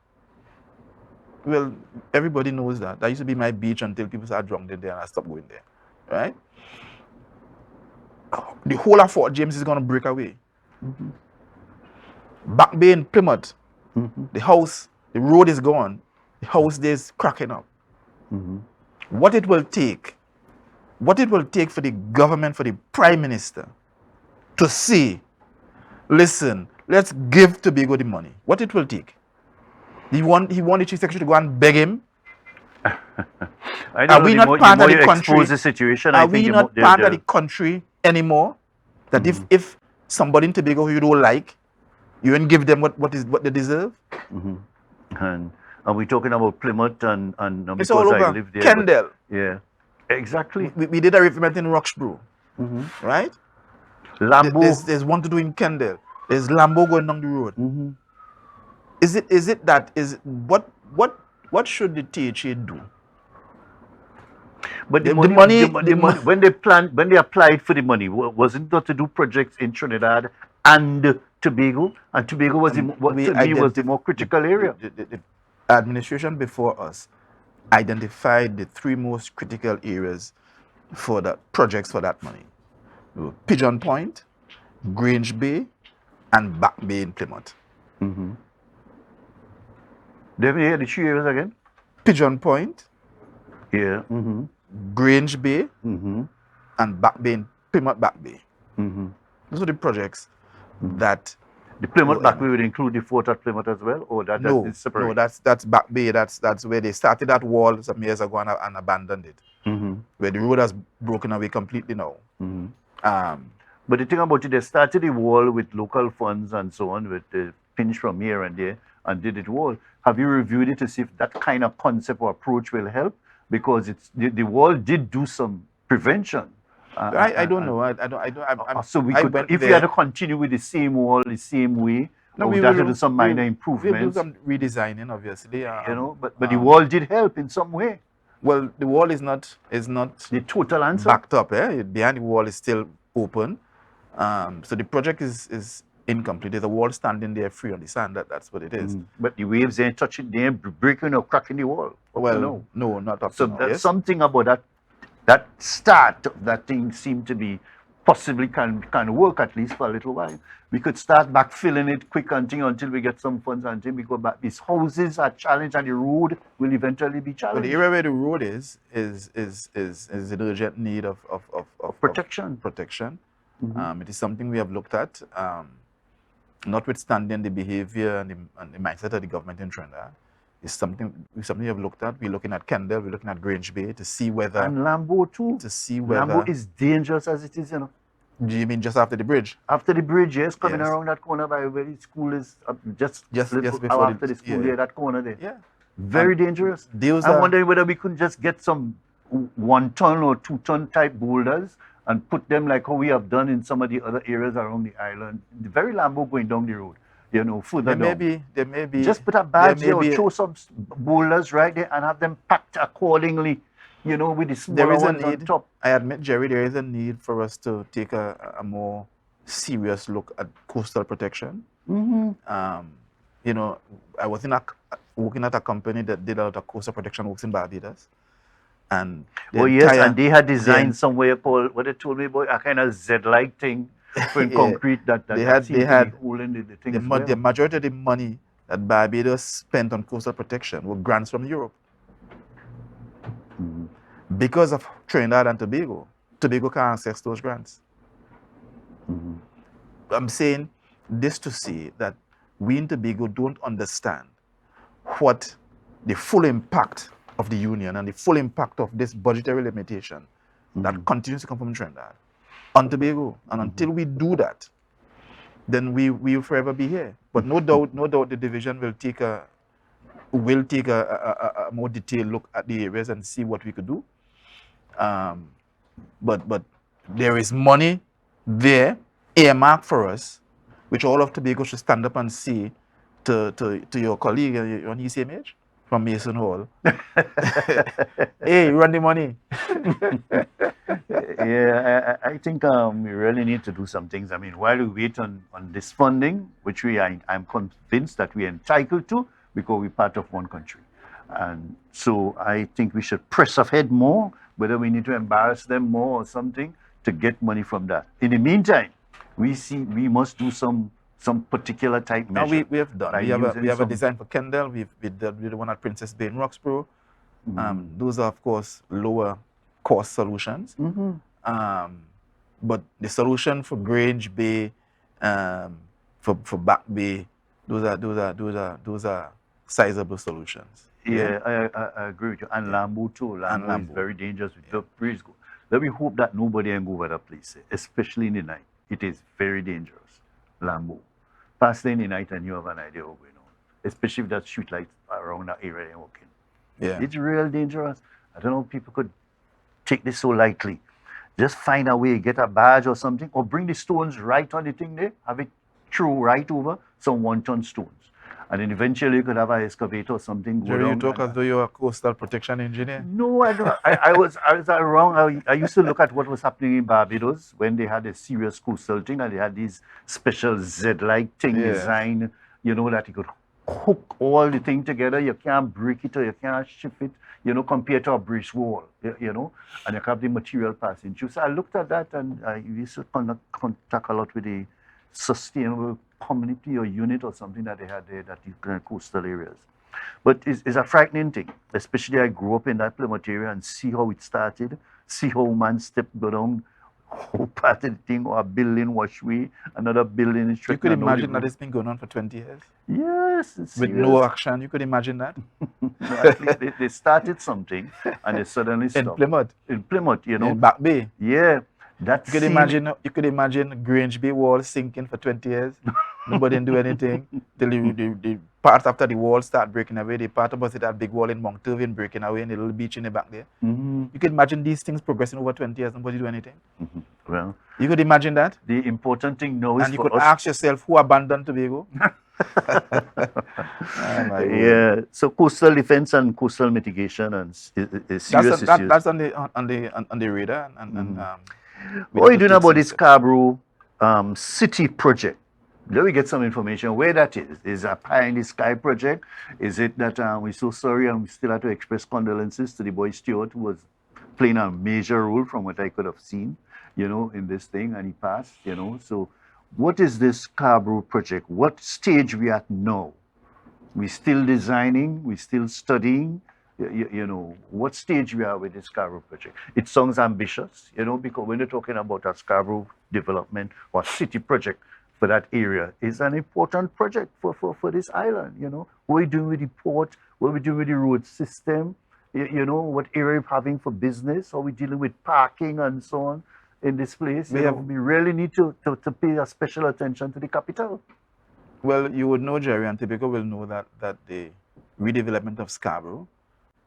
well, everybody knows that. That used to be my beach until people started drunk there and I stopped going there, right? The whole of Fort James is going to break away. Back Bay in Plymouth, the road is gone. The house there is cracking up. What it will take for the government, for the Prime Minister to say, listen, let's give Tobago the money. What it will take? He want the Chief Secretary to go and beg him? Are we not part of the country? The situation, are we not part of the country anymore? That if somebody in Tobago who you don't like, you won't give them what they deserve? And are we talking about Plymouth and it's all over. I live there, Kendall. Yeah, exactly. We did a referendum in Roxborough, right? Lambo. There's one to do in Kendall. There's Lambo going down the road. What should the THA do? But the money, when they applied for the money, wasn't it to do projects in Trinidad and Tobago? And Tobago was the more critical area. The administration before us identified the 3 most critical areas for the projects for that money. Pigeon Point, Grange Bay, and Back Bay in Plymouth. Mm-hmm. Let me hear the 3 areas again. Pigeon Point, Yeah. Mm-hmm. Grange Bay, Mm-hmm. and Back Bay in Plymouth Back Bay. Mm-hmm. Those are the projects that The Plymouth were Back Bay would include the fort at Plymouth as well, or that no, is separate? that's Back Bay. That's where they started that wall some years ago and abandoned it. Mm-hmm. Where the road has broken away completely now. Mm-hmm. But the thing about it, they started the wall with local funds and so on, with the pinch from here and there, and did it wall. Have you reviewed it to see if that kind of concept or approach will help? Because it's the wall did do some prevention. I don't know. I don't. So we I could, went if we there. had to continue with the same wall, the same way, No, or we we have to will do some minor We'll do improvements. some redesigning, obviously. You know, but the wall did help in some way. Well, the wall is not The total answer. backed up. Behind the wall is still open. So the project is incomplete. There's a wall standing there free on the sand. That's what it is. But the waves ain't touching, they ain't breaking or cracking the wall. Well, no, not up So to now. that's Yes? something about that start of that thing seemed to be possibly can work at least for a little while. We could start backfilling it quick until we get some funds, until we go back. These houses are challenged and the road will eventually be But challenged. the area where the road is in urgent need of Protection. protection. It is something we have looked at, notwithstanding the behavior and the mindset of the government in Trinidad. It's something we have looked at. We're looking at Kendall, we're looking at Grange Bay to see whether And Lambo too. to see whether Lambo is dangerous as it is, you know. Do you mean just after the bridge? After the bridge, yes, coming Yes. around that corner by where the school is, just Before after the school yeah. there, that corner there. Yeah. Very dangerous. Those I'm are- wondering whether we could just get some 1 ton or 2 ton type boulders and put them like how we have done in some of the other areas around the island. The very Lambo going down the road, you know, further There down. may be Just put a badge there there may or be- throw some boulders right there and have them packed accordingly, you know, with the there smaller is a ones on need. top. I admit, Jerry, there is a need for us to take a more serious look at coastal protection. You know, I was working at a company that did a lot of coastal protection works in Barbados, and the Oh yes, entire- and they had designed the- somewhere called what they told me about a kind of Z-like thing for Yeah. concrete that They had- seemed to had be holding the things the well. majority of the money that Barbados spent on coastal protection were grants from Europe. Because of Trinidad and Tobago, Tobago can't access those grants. I'm saying this to say that we in Tobago don't understand what the full impact of the union and the full impact of this budgetary limitation that continues to come from Trinidad on Tobago. And until we do that, then we will forever be here. But no doubt the division will take a more detailed look at the areas and see what we could do. But there is money there earmarked for us, which all of Tobago should stand up and say to your colleague on the same age from Mason Hall. Hey, run the money. Yeah, I think we really need to do some things. I mean, while we wait on this funding, which I'm convinced that we're entitled to because we're part of one country. And so I think we should press ahead more, whether we need to embarrass them more or something to get money from that. In the meantime, we must do some particular type Now measure. we have done. by We have using a some- design for Kendall. We did the one at Princess Bay in Roxborough. Those are of course lower cost solutions. But the solution for Grange Bay, for Back Bay, those are sizable solutions. Yeah, I agree with you. And Lambo too. Lambo is Lambo. very dangerous with the breeze go. Let me hope that nobody can go over that place, especially in the night. It is very dangerous. Lambo. Pass there in the night and you have an idea what's going on. Especially if that street lights around that area they're walking. Yeah. It's real dangerous. I don't know if people could take this so lightly. Just find a way, get a badge or something, or bring the stones right on the thing there, have it throw right over some 1 ton stones. And then eventually you could have an excavator or something. Go Jerry, you down talk and- as though you're a coastal protection engineer. No, I don't. I was wrong. I used to look at what was happening in Barbados when they had a serious coastal thing and they had these special Z-like thing Yeah. design, you know, that you could hook all the thing together. You can't break it or you can't shift it, compared to a brick wall, and you have the material passing through. So I looked at that and I used to contact a lot with the sustainable community or unit or something that they had there that the coastal areas. But it's a frightening thing, especially I grew up in that Plymouth area and see how it started, see how man stepped go down, whole part of the thing, or a building wash away, another building is You could imagine that it's been going on for 20 years? Yes, it's with serious. no action. You could imagine that? No, at least they started something and they suddenly stopped. In Plymouth? In Plymouth, In Back Bay? Yeah. You could imagine Grange Bay wall sinking for 20 years. Nobody didn't do anything. Till the part after the wall start breaking away. The part opposite that big wall in Mount Irving breaking away in the little beach in the back there. You could imagine these things progressing over 20 years. Nobody do anything. Well, you could imagine that. The important thing now is and you could ask yourself, who abandoned Tobago? Yeah. So coastal defense and coastal mitigation and serious issues. That's on the radar. What are you doing about this Scarborough city project? Let me get some information where that is. Is a pie in the sky project? Is it that we're so sorry and we still have to express condolences to the boy Stewart, who was playing a major role from what I could have seen, in this thing, and he passed, So what is this Scarborough project? What stage we at now? We're still designing, we're still studying, what stage we are with this Scarborough project. It sounds ambitious, because when you're talking about a Scarborough development or city project, for that area is an important project for this island, What are we doing with the port? What are we doing with the road system? What area we're having for business? How are we dealing with parking and so on in this place? We really need to pay a special attention to the capital. Well, you would know, Gerry, and Tobago will know that the redevelopment of Scarborough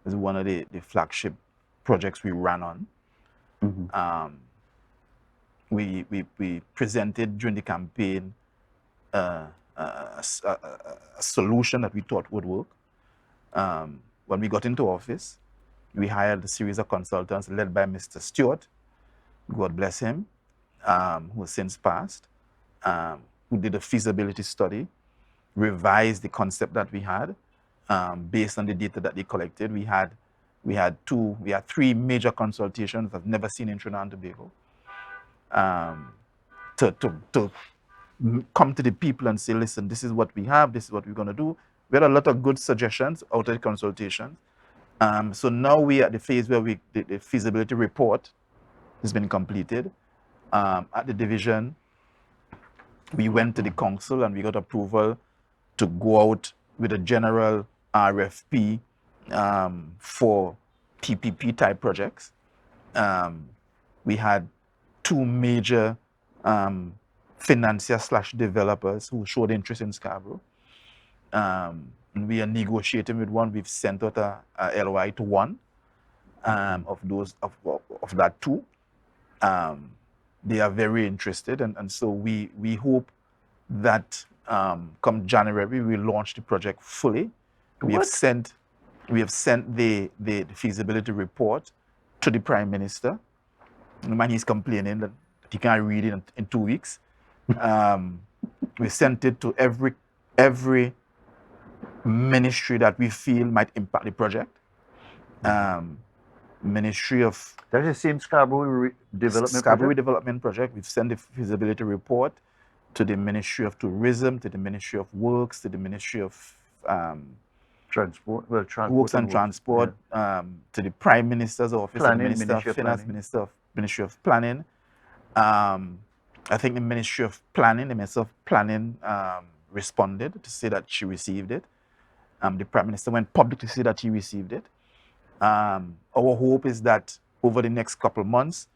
is one of the flagship projects we ran on. We presented during the campaign a solution that we thought would work. When we got into office, we hired a series of consultants led by Mr. Stewart, God bless him, who has since passed, who did a feasibility study, revised the concept that we had based on the data that they collected. We had three major consultations I've never seen in Trinidad and Tobago. To come to the people and say, listen, this is what we have, this is what we're going to do. We had a lot of good suggestions out of the consultation. So now we are at the phase where the feasibility report has been completed. At the division, we went to the council and we got approval to go out with a general RFP for PPP type projects. We had two major financiers/developers who showed interest in Scarborough. And we are negotiating with one. We've sent out a LOI to one of that two. They are very interested, and so we hope that come January we launch the project fully. We have sent the feasibility report to the Prime Minister. The man he's complaining that he can't read it in 2 weeks. We sent it to every ministry that we feel might impact the project. Ministry of... That's the same Scarborough Development Project. We've sent the feasibility report to the Ministry of Tourism, to the Ministry of Works, to the Ministry of Transport, Works and Transport, to the Prime Minister's Office, the Minister of Finance, Ministry of Planning. I think the Minister of Planning responded to say that she received it. The Prime Minister went public to say that he received it. Our hope is that over the next couple of months,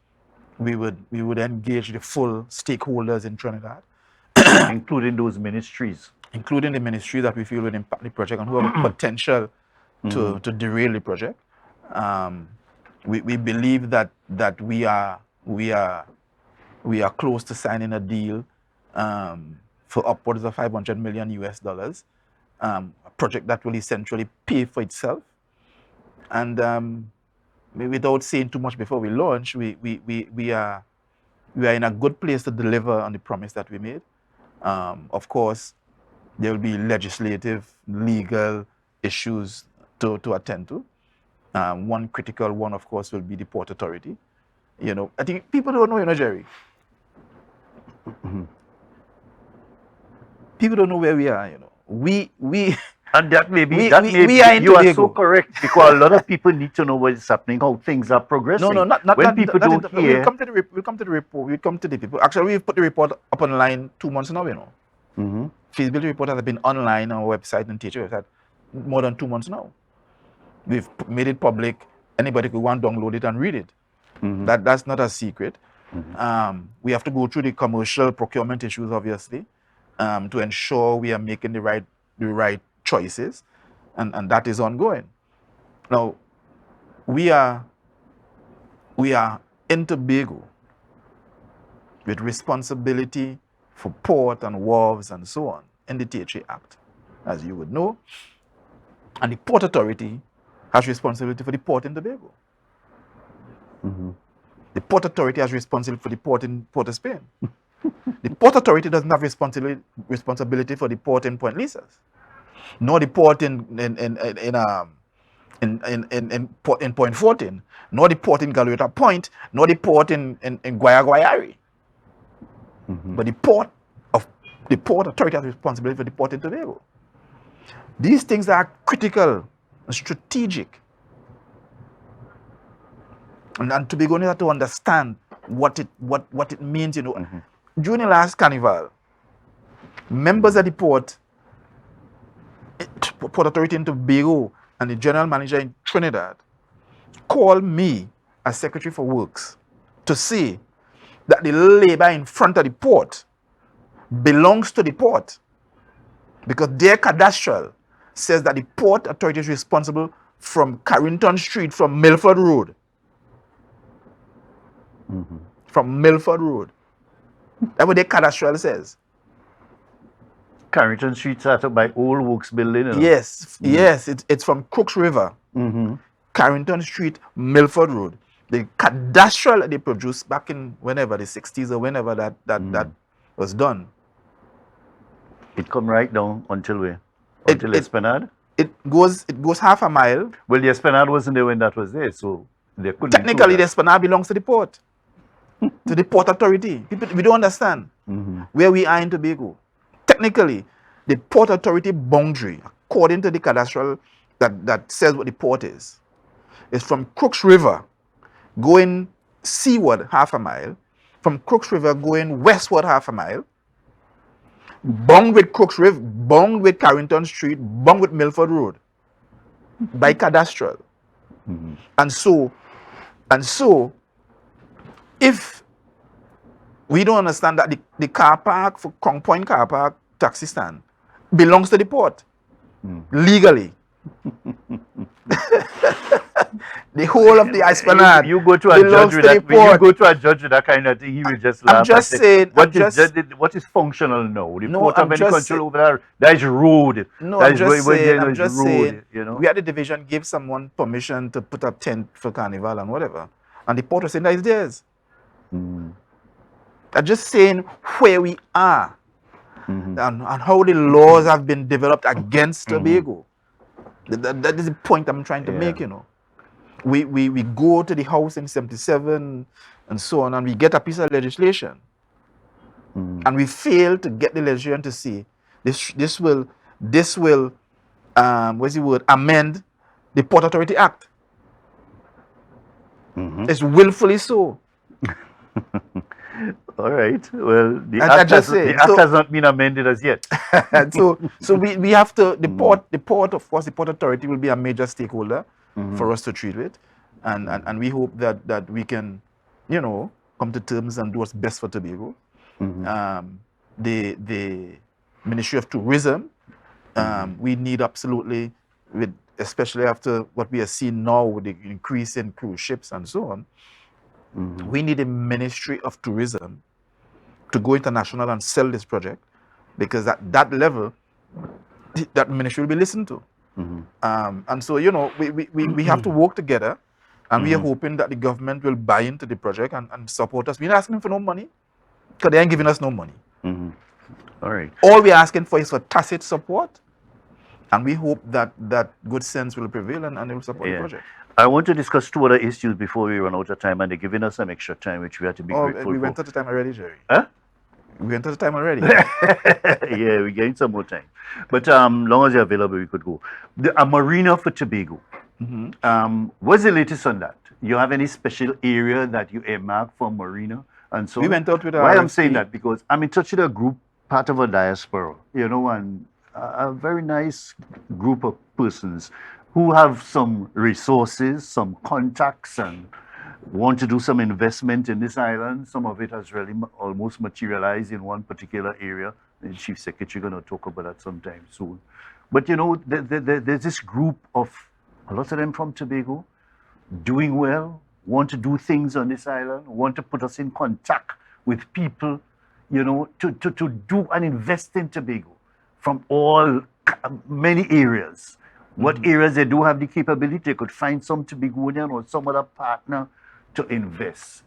we would engage the full stakeholders in Trinidad, including those ministries, including the ministries that we feel would impact the project and who have a potential to derail the project. We believe that we are close to signing a deal for upwards of $500 million US, a project that will essentially pay for itself. And without saying too much before we launch, we are in a good place to deliver on the promise that we made. Of course, There will be legislative, legal issues to attend to. One critical one, of course, will be the Port Authority. I think people don't know, Jerry. People don't know where we are, We And that may be, we are in you are Tobago. so correct, because a lot of people need to know what is happening, how things are progressing. When people don't hear. We'll come to the report. We'll come to the people. Actually, we've put the report up online 2 months now, Feasibility report has been online on our website and teacher website more than 2 months now. We've made it public. Anybody could want to download it and read it. That's not a secret. We have to go through the commercial procurement issues, obviously, to ensure we are making the right choices, and that is ongoing. Now, we are in Tobago with responsibility for port and wharves and so on in the THA Act, as you would know. And the Port Authority has responsibility for the port in Tobago. The Port Authority has responsibility for the port in Port of Spain. The Port Authority doesn't have responsibility for the port in Point Lisas, nor the port in Point 14, nor the port in Galweta Point, nor the port in Guayari. But the Port Authority has responsibility for the port in Tobago. These things are critical and strategic. And Tobago needs to understand what it means, During the last carnival, members of the Port Authority in Tobago and the general manager in Trinidad called me as Secretary for Works to say that the labor in front of the port belongs to the port, because their cadastral says that the Port Authority is responsible from Carrington Street, from Milford Road. From Milford Road. That's what their cadastral says. Carrington Street started by Old Works Building. Yes, it's from Crooks River. Carrington Street, Milford Road. The cadastral that they produced back in whenever, the 60s or whenever that was done. It come right down until where? Until Esplanade? It goes half a mile. Well, the Esplanade wasn't there when that was there, so they couldn't. Technically, the Esplanade belongs to the port, to the Port Authority. We don't understand where we are in Tobago. Technically, the Port Authority boundary, according to the cadastral that says what the port is from Crooks River going seaward half a mile, from Crooks River going westward half a mile, bound with Crooks River, bound with Carrington Street, bound with Milford Road, by cadastral. And so, if we don't understand that the car park for Crown Point car park taxi stand belongs to the port legally. The whole of the Esplanade. You go to a judge with that. When you go to a judge with that kind of thing, he will just laugh. I'm just saying. What is functional now? The port have any control over that? That is road. No, I'm just saying. We had the division give someone permission to put up tent for carnival and whatever, and the port was saying that is theirs. I'm just saying where we are and how the laws have been developed against Tobago. That is the point I'm trying to make, We go to the House in 77 and so on, and we get a piece of legislation. And we fail to get the legislation to say this will amend the Port Authority Act. It's willfully so. All right. Well, the act has not been amended as yet. so we have to, the port, of course, the Port Authority will be a major stakeholder for us to treat with. And we hope that we can, come to terms and do what's best for Tobago. The Ministry of Tourism, we need absolutely, especially after what we are seeing now with the increase in cruise ships and so on, we need a Ministry of Tourism to go international and sell this project, because at that level, that ministry will be listened to. And so, we have to work together, and we are hoping that the government will buy into the project and support us. We're not asking for no money, because they ain't giving us no money. All right. All we're asking for is for tacit support, and we hope that good sense will prevail and they will support the Yeah. project. I want to discuss two other issues before we run out of time, and they're giving us some extra time, which we have to be Oh, grateful we for. went out of time already, Gerry. Huh? We went out of time already. Yeah, we're getting some more time. But long as you're available, we could go. A marina for Tobago. What's the latest on that? You have any special area that you earmark for marina and so We on? went out with Why our I'm saying RFP. that because I'm in touch with a group, part of a diaspora, and a very nice group of persons who have some resources, some contacts, and want to do some investment in this island. Some of it has really almost materialized in one particular area. The chief secretary going to talk about that sometime soon. But there's this group of a lot of them from Tobago, doing well, want to do things on this island, want to put us in contact with people, to do and invest in Tobago from all many areas. What areas they do have the capability, they could find some Tobagonian or some other partner to invest,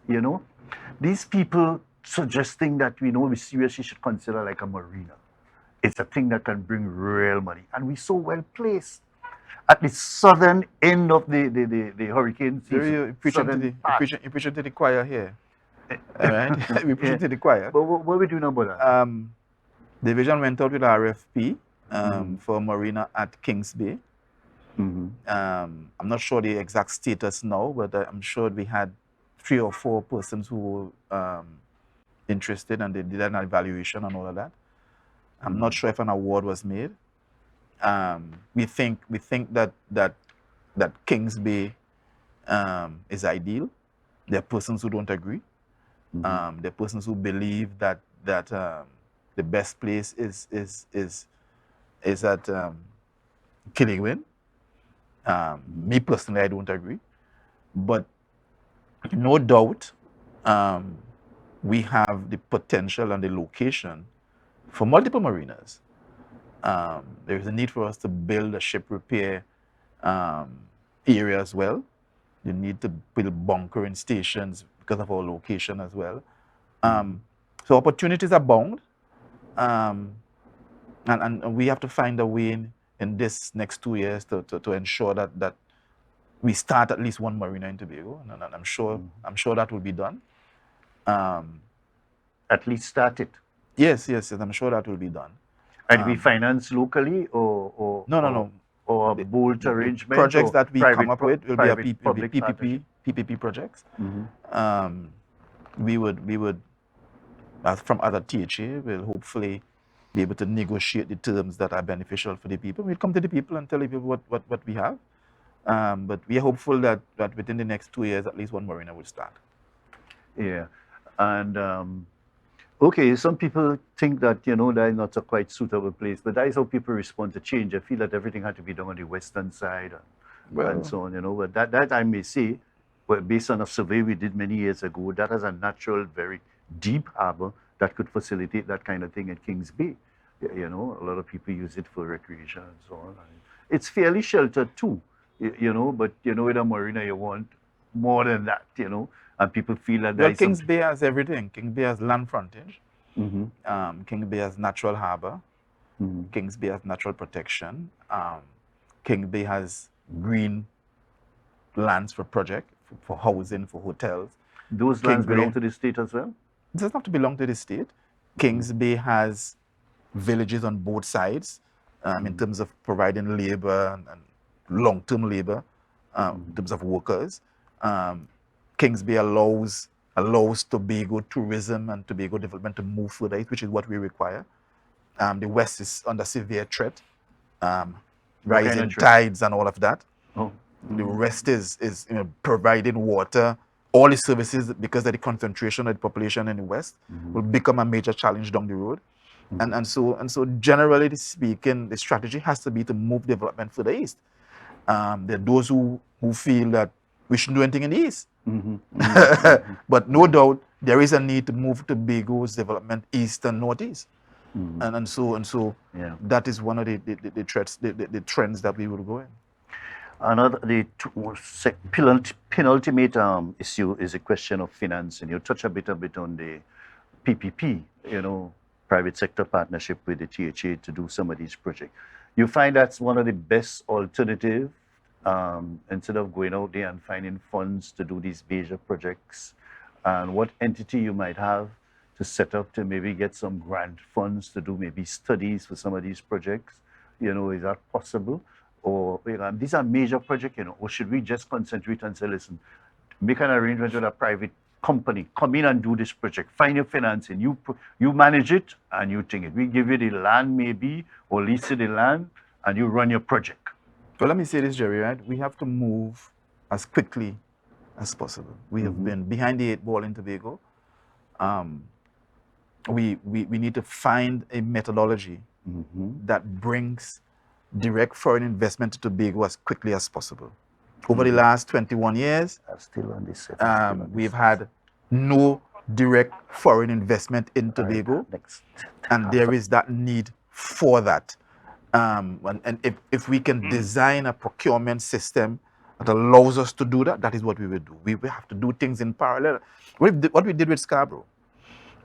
These people suggesting that we seriously should consider like a marina. It's a thing that can bring real money. And we're so well placed at the southern end of the hurricane season. You're preaching to the choir here. All right? We're preaching to the choir. But what are we doing about that? Division went out with RFP for marina at Kings Bay. I'm not sure the exact status now, but I'm sure we had 3 or 4 persons who were interested, and they did an evaluation and all of that. I'm not sure if an award was made. We think that Kings Bay is ideal. There are persons who don't agree. There are persons who believe that the best place is at Killigwin. Me personally, I don't agree, but no doubt we have the potential and the location for multiple marinas. There is a need for us to build a ship repair area as well. You need to build bunkering stations because of our location as well. So opportunities abound, and we have to find a way in this next 2 years to ensure that we start at least one marina in Tobago, and I'm sure that will be done. At least start it. Yes, I'm sure that will be done. And we finance locally or No. Or a bolt arrangement? Projects that we come up with will be PPP projects. We would, from other THA, will hopefully be able to negotiate the terms that are beneficial for the people. We'll come to the people and tell the people what we have. But we are hopeful that within the next 2 years, at least one marina will start. Yeah. And okay, some people think that, that is not a quite suitable place, but that is how people respond to change. I feel that everything had to be done on the western side and so on, But that I may say, well, based on a survey we did many years ago, that has a natural, very deep harbor that could facilitate that kind of thing at Kings Bay. A lot of people use it for recreation and so on. And it's fairly sheltered too, but, with a marina, you want more than that, and people feel that well, Kings Bay has everything. Kings Bay has land frontage. Kings Bay has natural harbor. Kings Bay has natural protection. Kings Bay has green lands for project, for housing, for hotels. Those lands belong to the state as well? It does not belong to the state. Kings Bay has villages on both sides in terms of providing labor and long-term labor, in terms of workers. Kings Bay allows Tobago tourism and Tobago development to move further east, which is what we require. The west is under severe threat, rising tides and all of that. The rest is providing water. All the services, because of the concentration of the population in the west, will become a major challenge down the road. And so generally speaking, the strategy has to be to move development further east. There are those who feel that we shouldn't do anything in the east. But no doubt there is a need to move Tobago's development east and northeast. And so that is one of the trends that we will go in. Another penultimate issue is a question of finance, and you touch a bit on the PPP. private sector partnership with the THA to do some of these projects. You find that's one of the best alternative instead of going out there and finding funds to do these major projects. And what entity you might have to set up to maybe get some grant funds to do maybe studies for some of these projects. Is that possible? Or these are major projects, or should we just concentrate and say, listen, make an arrangement with a private company, come in and do this project, find your financing, you manage it and you think it. We give you the land maybe, or lease you the land, and you run your project. Well, let me say this, Gerry, right? We have to move as quickly as possible. We have been behind the 8 ball in Tobago. We need to find a methodology that brings direct foreign investment to Tobago as quickly as possible. Over the last 21 years, we've had no direct foreign investment in Tobago, and there is that need for that. And if we can design a procurement system that allows us to do that, that is what we will do. We will have to do things in parallel. What we did with Scarborough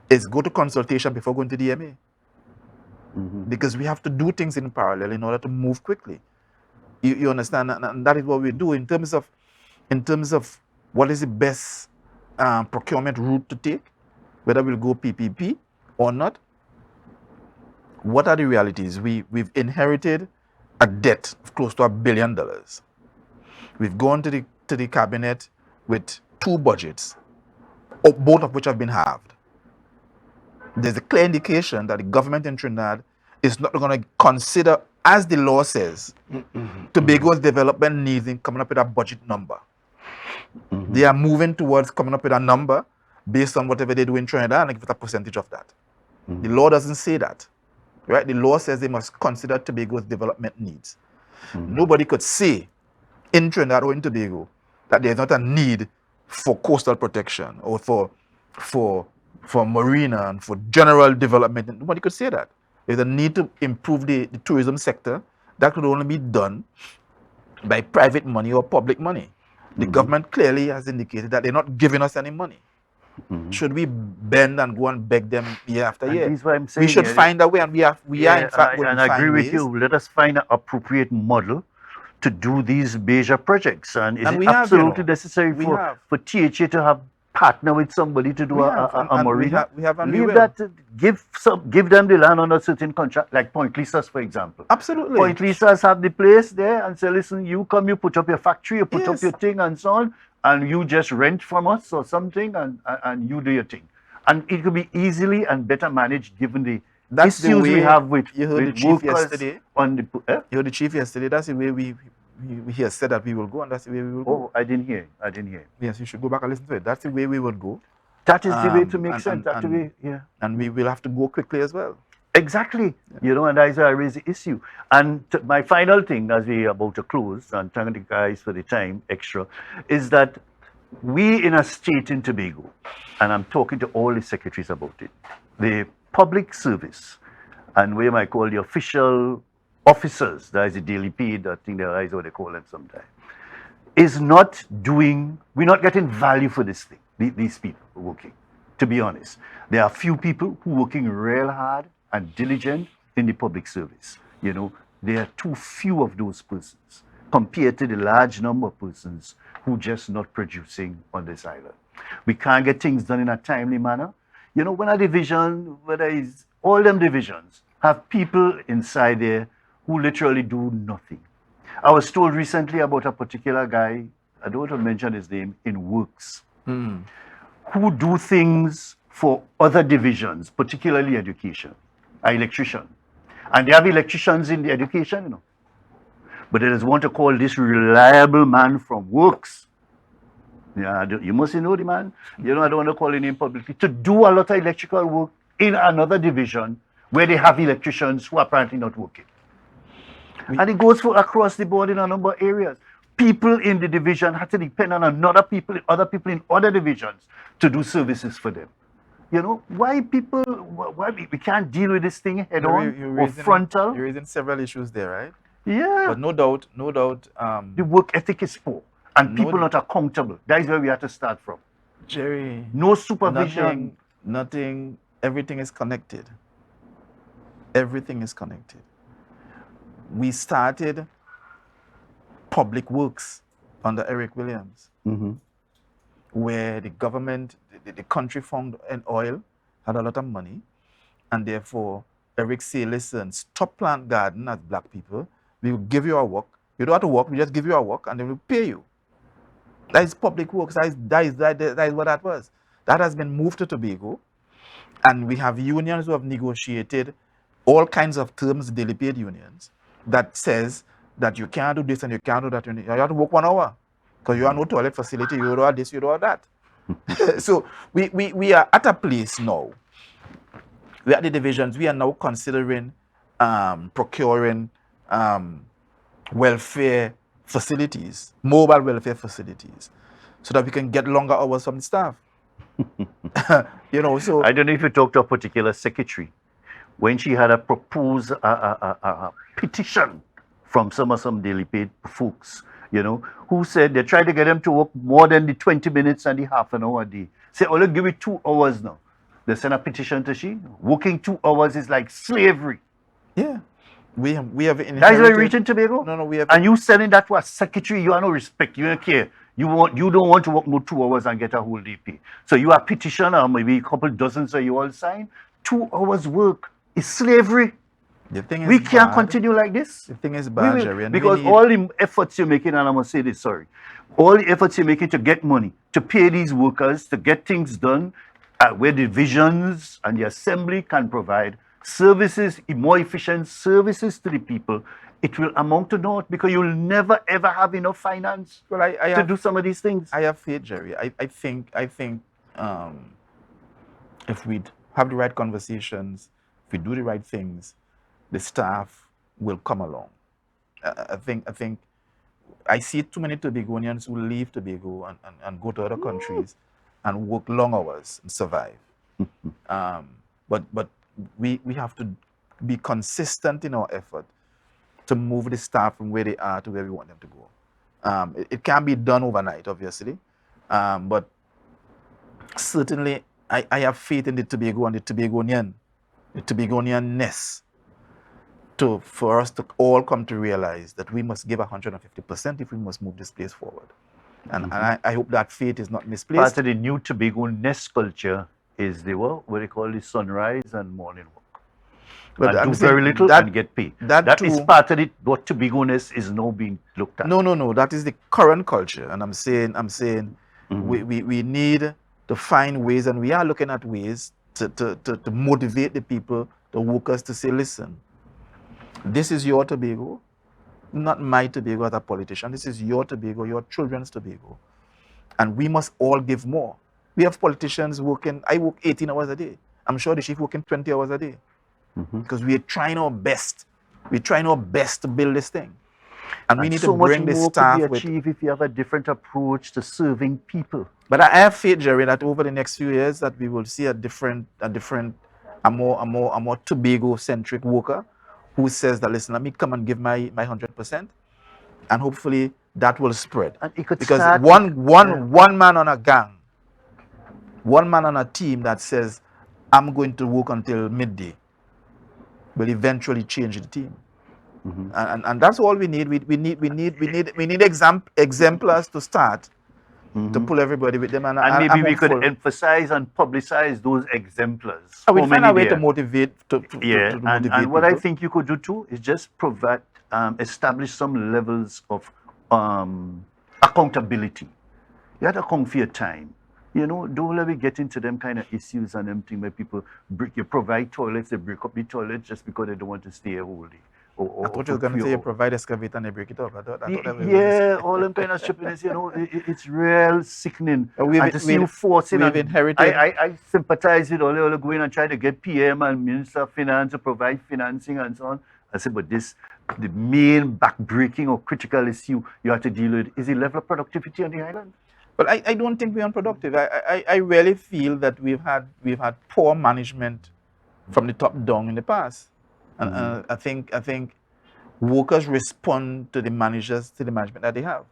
is go to consultation before going to DMA. Because we have to do things in parallel in order to move quickly. You understand? And that is what we do in terms of what is the best procurement route to take, whether we'll go PPP or not. What are the realities? We've inherited a debt of close to $1 billion. We've gone to the cabinet with 2 budgets, both of which have been halved. There's a clear indication that the government in Trinidad is not going to consider, as the law says, Tobago's development needs in coming up with a budget number. They are moving towards coming up with a number based on whatever they do in Trinidad and give it a percentage of that. The law doesn't say that. Right? The law says they must consider Tobago's development needs. Nobody could say in Trinidad or in Tobago that there's not a need for coastal protection or for marina and for general development. Nobody could say that. There's a need to improve the tourism sector. That could only be done by private money or public money. The government clearly has indicated that they're not giving us any money. Should we bend and go and beg them year after year? This is what I'm saying, we should find a way, and we are in fact going to find ways. And I agree with you. Let us find an appropriate model to do these major projects. And is it absolutely necessary for THA to have partner with somebody to do a marina? We have leave that. Give them the land on a certain contract, like Point Lisas, for example. Absolutely. Point Lisas have the place there and say, listen, you come, you put up your factory, you put up your thing and so on, and you just rent from us or something, and you do your thing. And it could be easily and better managed given the issues we have with you heard the chief yesterday. You heard the chief yesterday. That's the way we have said that we will go, and that's the way we will go. Oh, I didn't hear. Yes, you should go back and listen to it. That's the way we would go. That is the way to make sense. That's the way, And we will have to go quickly as well. Exactly. And that's why I raise the issue. And my final thing, as we are about to close, and thank the guys for the time extra, is that we in a state in Tobago, and I'm talking to all the secretaries about it, the public service, and we might call the official officers, that is the daily paid, I think that is what they call them sometimes, is not doing, we're not getting value for this thing, these people working, to be honest. There are few people who are working real hard and diligent in the public service. There are too few of those persons compared to the large number of persons who just not producing on this island. We can't get things done in a timely manner. When a division, whether it's all them divisions, have people inside there who literally do nothing. I was told recently about a particular guy, I don't want to mention his name, in works, who do things for other divisions, particularly education, an electrician. And they have electricians in the education, But they just want to call this reliable man from works. Yeah, you must know the man. I don't want to call his name publicly, to do a lot of electrical work in another division where they have electricians who are apparently not working. And it goes for across the board in a number of areas. People in the division have to depend on other people in other divisions to do services for them. Why we can't deal with this thing head on or frontal? You're raising several issues there, right? Yeah. But no doubt. The work ethic is poor and people not accountable. That is where we have to start from. Gerry. No supervision. Nothing, everything is connected. Everything is connected. We started public works under Eric Williams, where the government, the country found an oil, had a lot of money, and therefore Eric said, listen, stop plant garden as black people. We will give you a work. You don't have to work, we just give you a work and then we'll pay you. That is public works. That is what that was. That has been moved to Tobago, and we have unions who have negotiated all kinds of terms, daily paid unions, that says that you can't do this and you can't do that. You have to work 1 hour because you have no toilet facility, you don't have this, you don't have that. So we are at a place now. We are at the divisions. We are now considering procuring welfare facilities, mobile welfare facilities, so that we can get longer hours from the staff. So I don't know if you talked to a particular secretary when she had a proposed a petition from some daily paid folks, who said they tried to get them to work more than the 20 minutes and the half an hour a day. Say, oh, let's give it 2 hours now. They send a petition to she. Working 2 hours is like slavery. Yeah. We have inherited. That is why you reach in Tobago? No, we have. And you sending that to a secretary, you have no respect, you don't care. You don't want to work more 2 hours and get a whole day pay. So you have petition, or maybe a couple dozens of you all sign. 2 hours work is slavery. The thing is we can't bad. Continue like this. The thing is bad, Gerry. Because all the efforts you're making, and I must say this, sorry, all the efforts you're making to get money, to pay these workers, to get things done, where the divisions and the assembly can provide services, more efficient services to the people, it will amount to naught because you'll never ever have enough finance to do some of these things. I have faith, Gerry. I think if we have the right conversations, if we do the right things, the staff will come along. I think I see too many Tobagonians who leave Tobago and go to other countries and work long hours and survive. But we have to be consistent in our effort to move the staff from where they are to where we want them to go. It can't be done overnight, obviously, but certainly I have faith in the Tobago and the Tobagonianness for us to all come to realize that we must give 150% if we must move this place forward. And I hope that faith is not misplaced. Part of the new Tobago-ness culture is what they call the sunrise and morning walk. But and do very little and get paid. That is part of it. What Tobago-ness is now being looked at. No. That is the current culture. And I'm saying we need to find ways, and we are looking at ways to motivate the people, the workers, to say, listen, this is your Tobago, not my Tobago as a politician. This is your Tobago, your children's Tobago. And we must all give more. We have politicians working, I work 18 hours a day. I'm sure the chief working 20 hours a day. Because we are trying our best. We're trying our best to build this thing. And we need to bring the staff with. Achieve if you have a different approach to serving people. But I have faith, Gerry, that over the next few years that we will see a more Tobago-centric worker who says that, listen, let me come and give my 100%, and hopefully that will spread. And it could because start one man on a gang, one man on a team that says, I'm going to work until midday, will eventually change the team. And that's all we need. We need exemplars to start to pull everybody with them. And maybe we could emphasize and publicize those exemplars. And we find a way to motivate. And what I think you could do too is just provide, establish some levels of accountability. You have to account for your time. Don't let me get into them kind of issues and them things where people you provide toilets, they break up the toilets just because they don't want to stay a whole day. I thought you were going to say you provide excavator and they break it up. All them kind of stupidness, it's real sickening. And to see you forcing. We've inherited. I sympathize with all the going and try to get PM and Minister of Finance to provide financing and so on. I said, but the main backbreaking or critical issue you have to deal with is the level of productivity on the island. But I don't think we're unproductive. I really feel that we've had poor management from the top down in the past. And I think workers respond to the management that they have.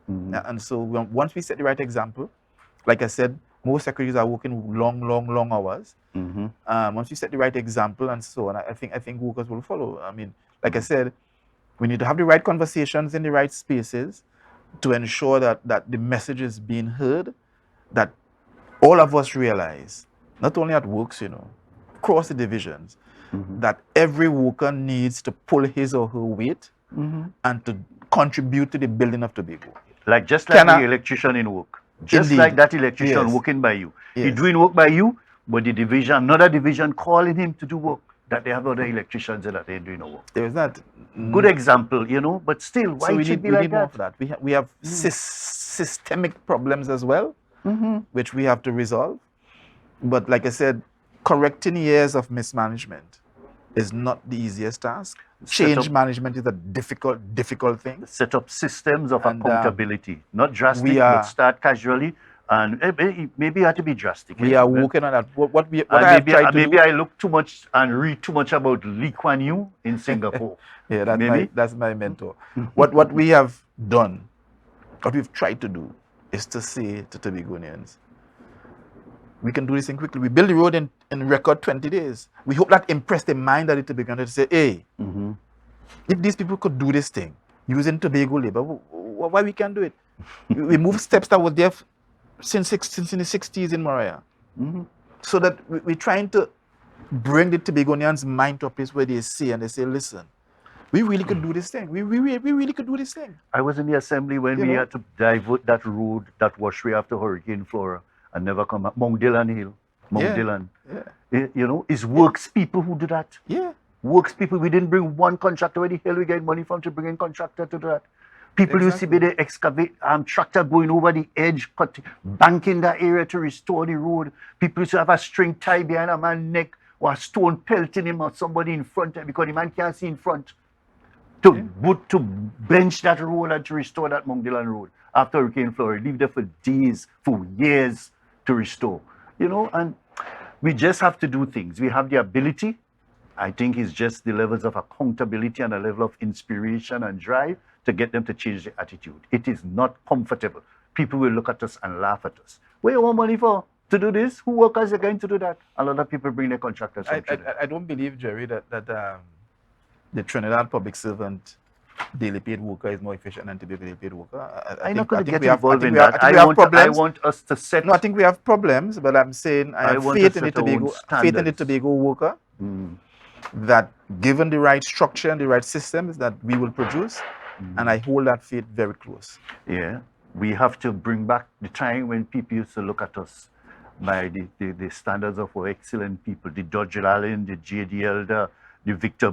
And so once we set the right example, like I said, Most secretaries are working long hours. Mm-hmm. Once you set the right example and so on, I think workers will follow. I mean, like I said, we need to have the right conversations in the right spaces to ensure that the message is being heard, that all of us realize, not only at works, across the divisions, that every worker needs to pull his or her weight and to contribute to the building of Tobago. Like just like the electrician in work. Just like Indeed. that electrician Yes. working by you. He Yes. doing work by you, but the division, another division calling him to do work. That they have other electricians that they're doing no work. There is that. Good example, but still, why So we it should need, be like more that? of that. We have systemic problems as well, which we have to resolve. But like I said, correcting years of mismanagement is not the easiest task. Change management is a difficult thing. Set up systems of accountability, not drastic, we are- but start casually. And maybe you have to be drastic. We are working on that. What I have tried to maybe do. I look too much and read too much about Lee Kuan Yew in Singapore. Yeah, maybe that's my mentor. What we have done, what we've tried to do, is to say to Tobagonians, we can do this thing quickly. We build the road in record 20 days. We hope that impressed the mind of the Tobagonians to say, hey, if these people could do this thing using Tobago labor, why we can't do it? We moved steps that were there since in the 60s in Moria. So that we're trying to bring the Tobagonians' mind to a place where they see and they say, listen, we really could do this thing. We really could do this thing. I was in the assembly when we had to divert that road, that washway after Hurricane Flora, and never come up. Mount Dillon Hill. Mount Dillon. Yeah. It's works people who do that. Yeah. Works people. We didn't bring one contractor. Where the hell we get money from to bring in contractor to do that? People used to be there, excavate, tractor going over the edge, banking that area to restore the road. People used to have a string tied behind a man's neck or a stone pelting him or somebody in front because the man can't see in front. To bench that road and to restore that Mount Dillon road after Hurricane Flora. Leave there for days, for years to restore. And we just have to do things. We have the ability. I think it's just the levels of accountability and a level of inspiration and drive to get them to change their attitude. It is not comfortable. People will look at us and laugh at us. Where you want money for? To do this? Who workers are going to do that? A lot of people bring their contractors. I don't believe, Gerry, that the Trinidad public servant daily paid worker is more efficient than Tobago daily paid worker. I'm not going to get involved in that. I want us to set. No, I think we have problems, but I'm saying I have faith in the Tobago worker. That given the right structure and the right systems that we will produce, and I hold that faith very close. Yeah, we have to bring back the time when people used to look at us by the standards of our excellent people, the Dodge Allen, the J.D. Elder, the Victor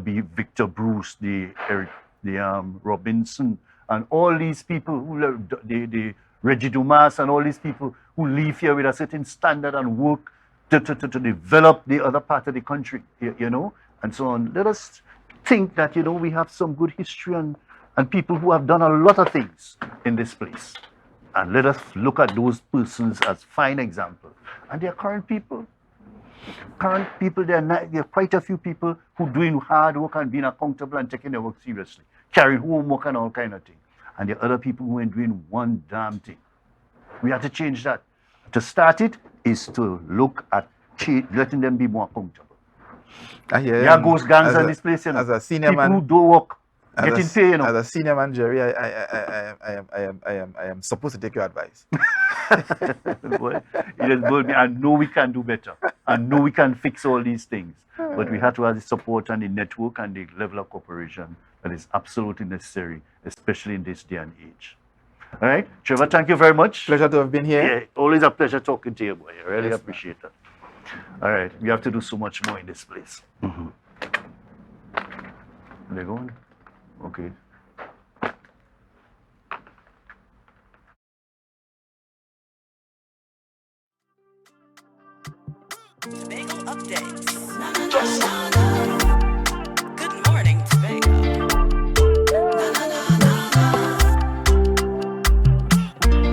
Bruce, the Eric, the Robinson, and all these people who the Reggie Dumas and all these people who live here with a certain standard and work to develop the other part of the country, and so on. Let us think that, we have some good history and people who have done a lot of things in this place. And let us look at those persons as fine examples. And there are current people, there are quite a few people who are doing hard work and being accountable and taking their work seriously, carrying homework and all kind of things. And there are other people who ain't doing one damn thing. We have to change that. To start it is to look at letting them be more accountable. There goes gangs in this place, as a senior people man, who do work, getting paid, As a senior man, Gerry, I am supposed to take your advice. Boy, it has told me, I know we can do better. I know we can fix all these things. But we have to have the support and the network and the level of cooperation that is absolutely necessary, especially in this day and age. All right, Trevor, thank you very much. Pleasure to have been here. Yeah, always a pleasure talking to you, boy. I really appreciate that. All right, we have to do so much more in this place. They're going? Okay. Tobago updates.